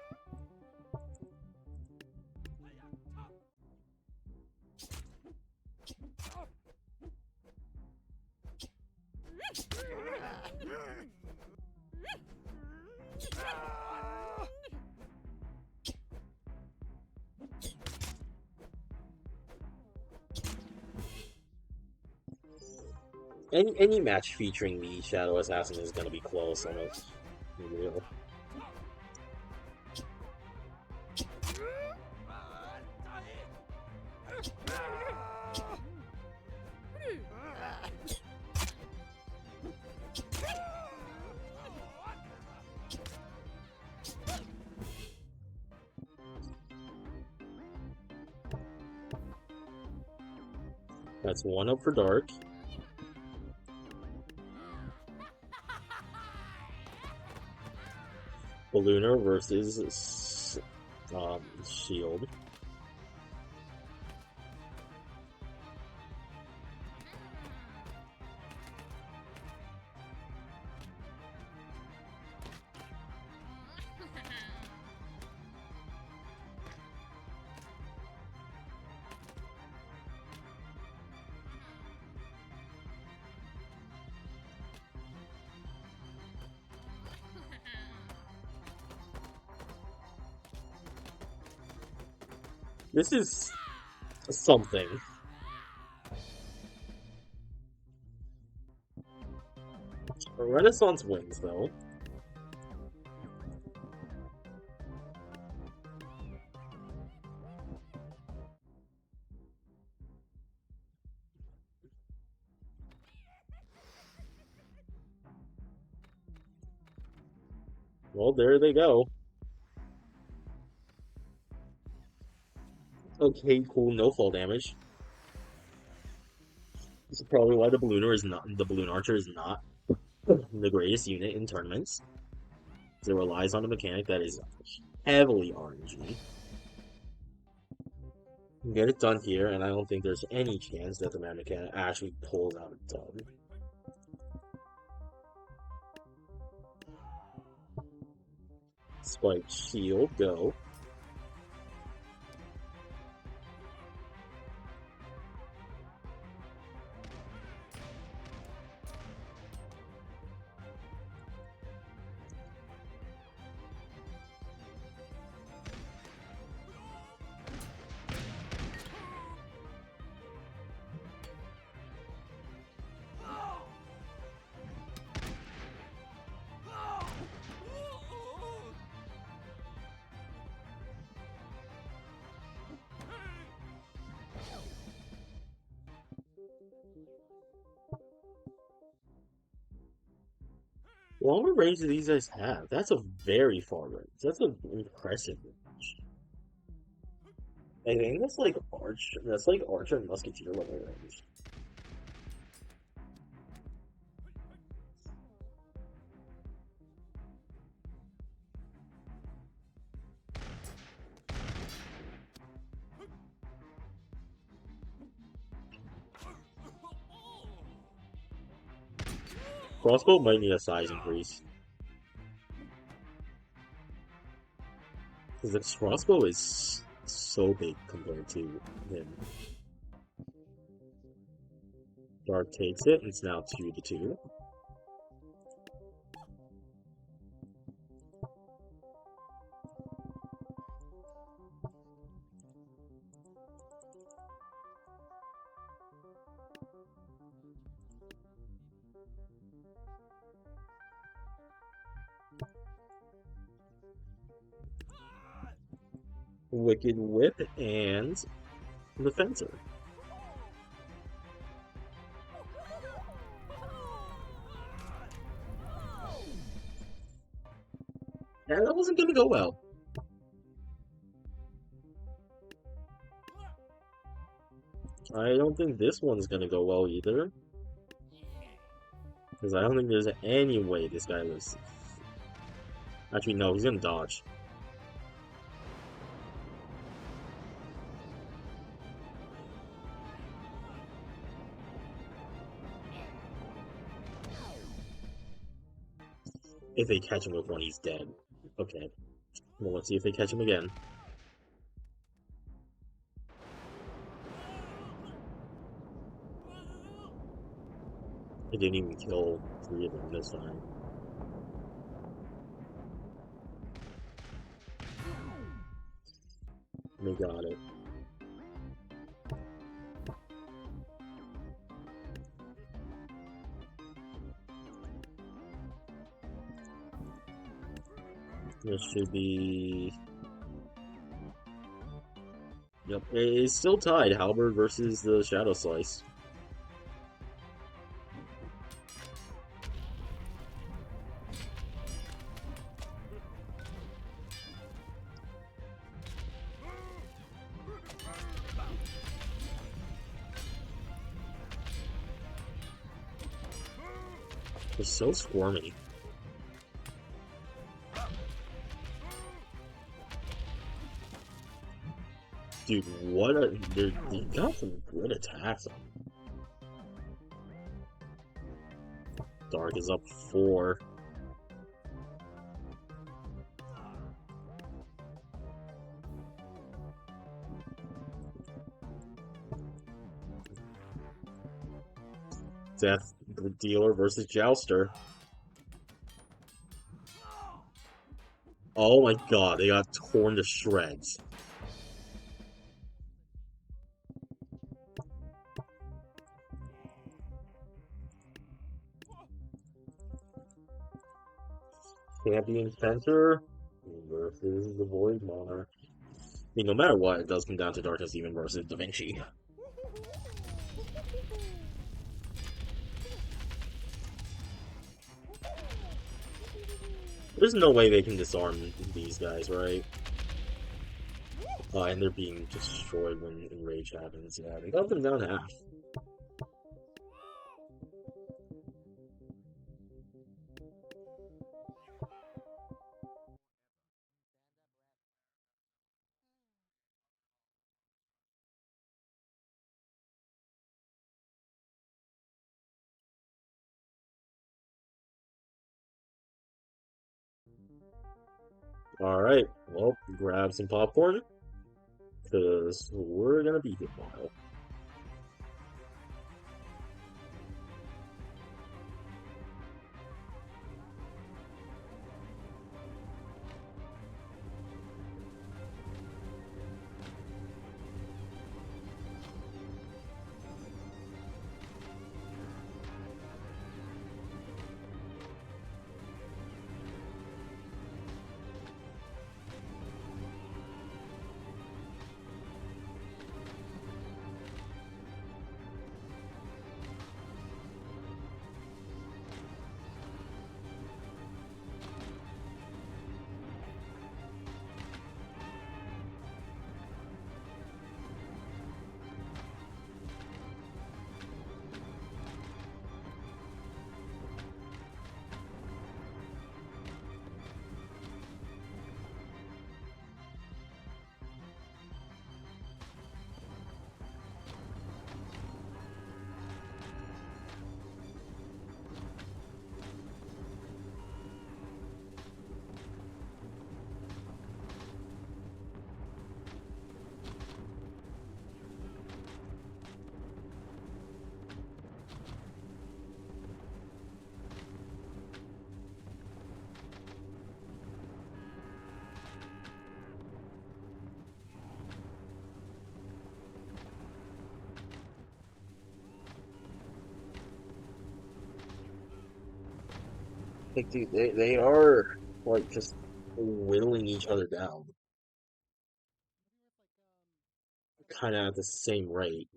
Any match featuring the Shadow Assassin is gonna be close, almost. Real. That's 1 up for Dark. Ballooner versus Shield. This is something. Renaissance wins, though. Well, there they go. Okay, cool, no fall damage. This is probably why the Balloon Archer is not the greatest unit in tournaments. It relies on a mechanic that is heavily RNG. Get it done here, and I don't think there's any chance that the Mad Mechanic actually pulls out a dub. Spike Shield, go. What longer range do these guys have? That's a very far range. That's an impressive range. I think that's like Archer and Musketeer level range. Crossbow might need a size increase. Because the crossbow is so big compared to him. Dark takes it, and it's now 2-2. Wicked Whip and the Fencer. And that wasn't gonna go well. I don't think this one's gonna go well either. Because I don't think there's any way this guy lives. Actually, no, he's gonna dodge. If they catch him with one, he's dead. Okay. Well, let's see if they catch him again. They didn't even kill 3 of them this time. They got it. This should be... Yep, it's still tied. Halberd versus the Shadow Slice. They're so squirmy. Dude, what a... They got some good attacks on them. Dark is up 4. Death Dealer versus Jouster. Oh my god, they got torn to shreds. Champion Center versus the Void Monarch. I mean, no matter what, it does come down to Darkness Demon versus Da Vinci. There's no way they can disarm these guys, right? And they're being destroyed when Enrage happens. Yeah, they got them down half. Alright, well, grab some popcorn, because we're gonna be here a while. Like, dude, they are like just whittling each other down, kind of at the same rate.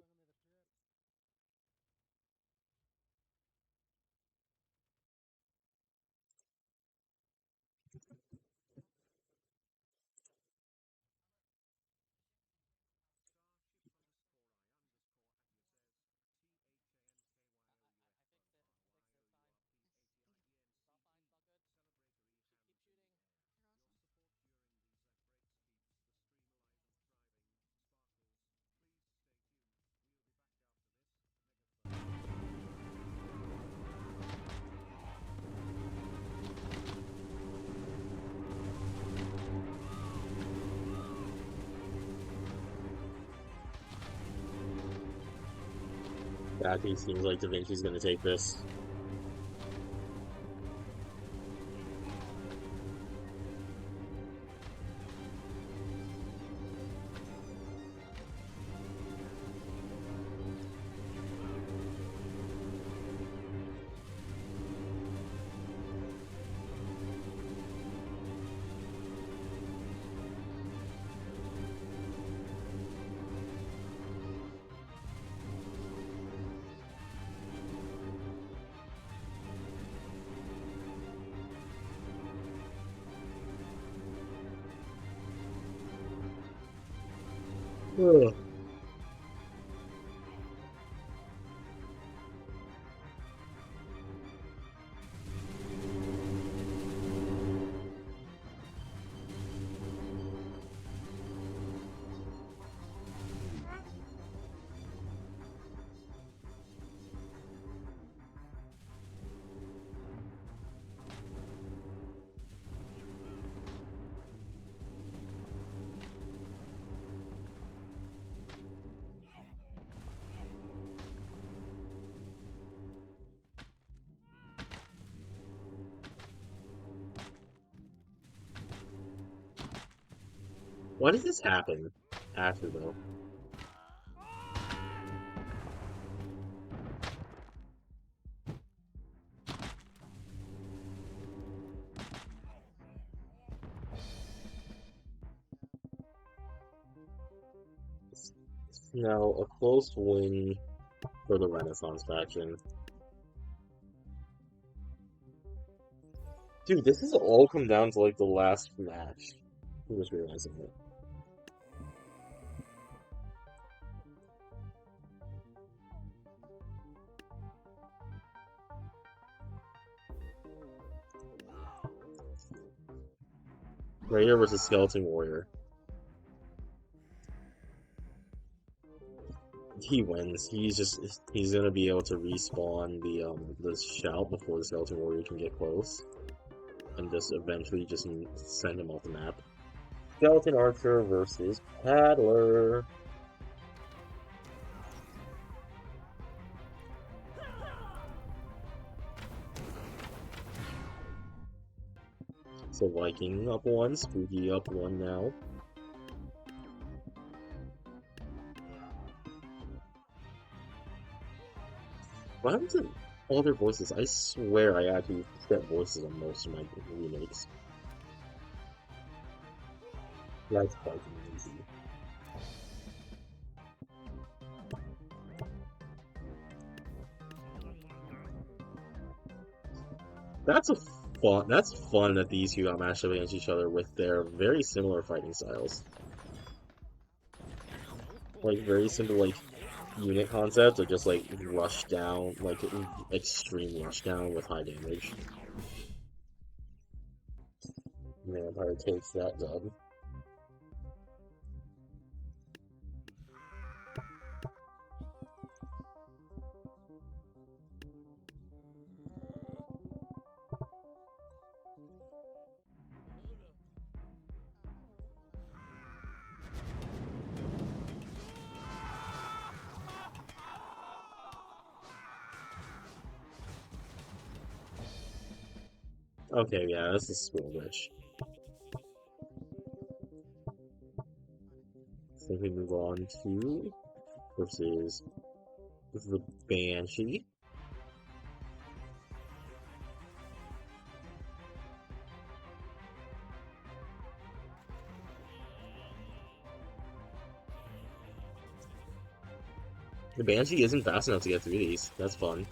That he seems like Da Vinci's gonna take this. Ugh. Why does this happen after though? Now a close win for the Renaissance faction. Dude, this has all come down to like the last match. I'm just realizing it. Raider versus Skeleton Warrior. He wins. He's gonna be able to respawn the shout before the Skeleton Warrior can get close, and just eventually just send him off the map. Skeleton Archer versus Paddler. So Viking up one, Spooky up one now. What happened to all their voices? I swear I actually set voices on most of my remakes. That's Viking easy. That's fun that these two got matched up against each other with their very similar fighting styles. Like very simple like unit concepts of just like rush down, like extreme rush down with high damage. Vampire takes that dub. Okay, yeah, this is School Witch. So we move on to versus the Banshee. The Banshee isn't fast enough to get through these. That's fun.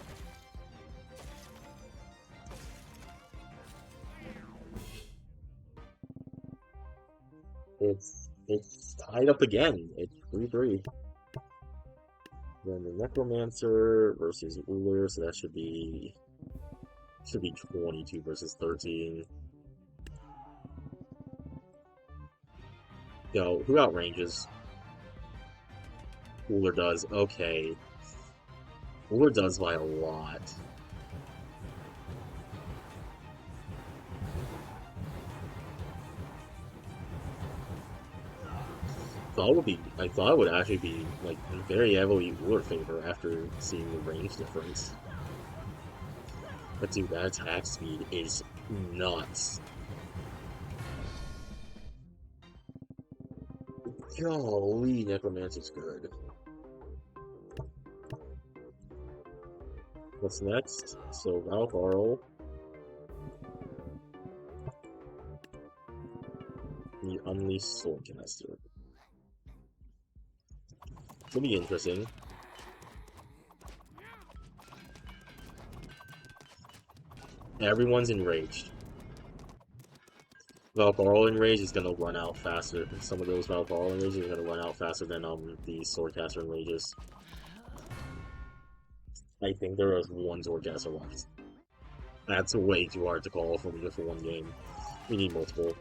It's tied up again. It's 3-3. Then the Necromancer versus Uller, so that should be 22 versus 13. Yo, who outranges? Uller does. Okay. Uller does by a lot. I thought it would actually be like very heavily Uller favor after seeing the range difference. But dude, that attack speed is nuts. Golly, Necromancer's good. What's next? So Ralph Arl, the Unleashed Swordcaster. Should be interesting. Everyone's enraged. Valparl enrage is gonna run out faster. Some of those Valparl enrages are gonna run out faster than the Swordcaster enrages. I think there is one Swordcaster left. That's way too hard to call from just one game. We need multiple.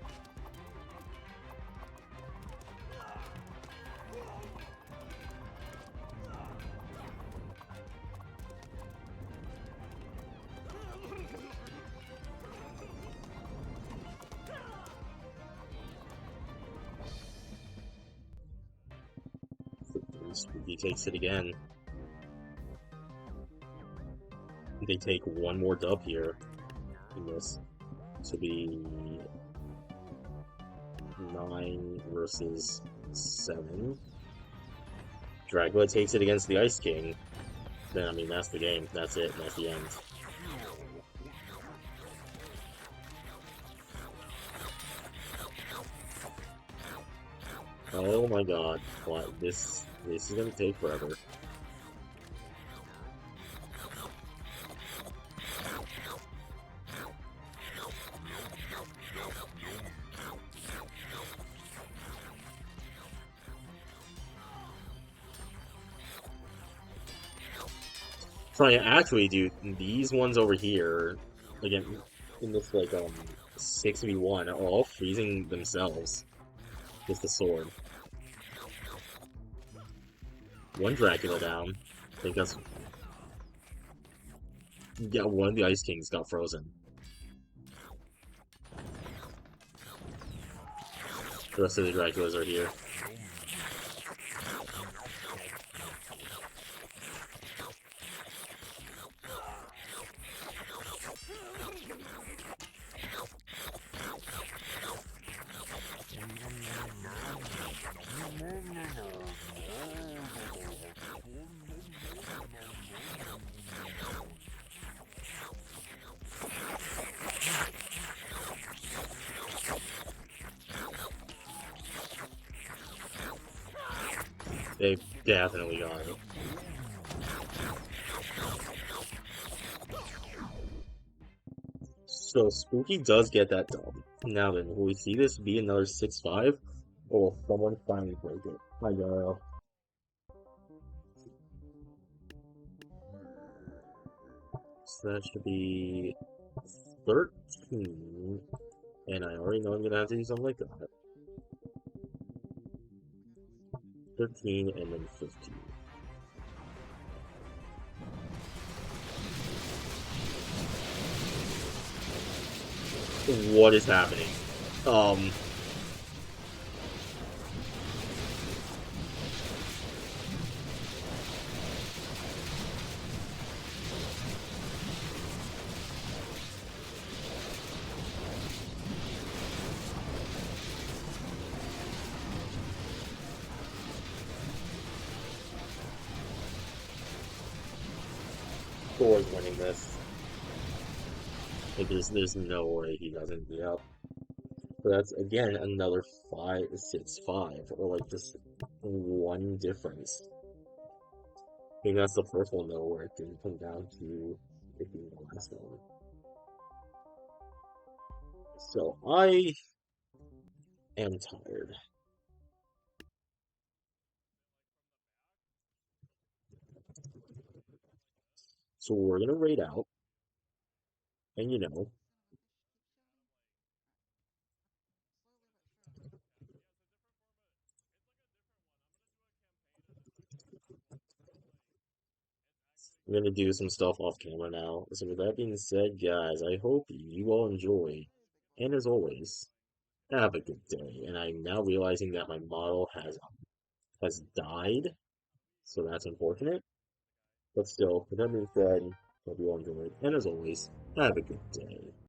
Spooky takes it again. They take one more dub here in this. This will be 9 versus 7. Dragula takes it against the Ice King. Then, I mean, that's the game. That's it. That's the end. Oh my god. What? This is gonna take forever. So yeah, actually, dude, these ones over here, again, in this like 6v1, are all freezing themselves with the sword. One Dracula down. I think that's yeah. One of the Ice Kings got frozen. The rest of the Draculas are here. They definitely got it. So Spooky does get that dub. Now then, will we see this be another 6-5? Or will someone finally break it? Hi, Garo. So that should be 13. And I already know I'm gonna have to do something like that. 13 and then 15. What is happening? Thor's winning this. Like, there's no way he doesn't be up. But that's again another 5-6-5, or like just one difference. think that's the first one though, where it didn't come down to picking the last one. So I am tired. So we're gonna rate out, and I'm gonna do some stuff off camera now. So with that being said, guys, I hope you all enjoy. And as always, have a good day. And I'm now realizing that my model has died, so that's unfortunate. But still, with that being said, hope you all enjoy. And as always, have a good day.